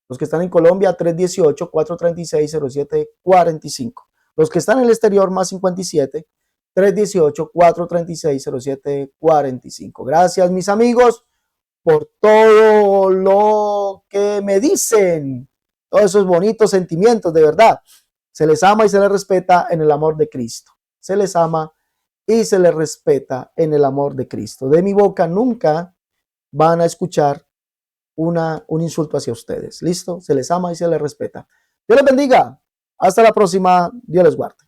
Los que están en Colombia, 318-436-0745. Los que están en el exterior, más 57, 318-436-0745. Gracias, mis amigos, por todo lo que me dicen, todos esos bonitos sentimientos, de verdad. Se les ama y se les respeta en el amor de Cristo. Se les ama y se les respeta en el amor de Cristo. De mi boca nunca van a escuchar un insulto hacia ustedes. ¿Listo? Se les ama y se les respeta. Dios les bendiga. Hasta la próxima. Dios les guarde.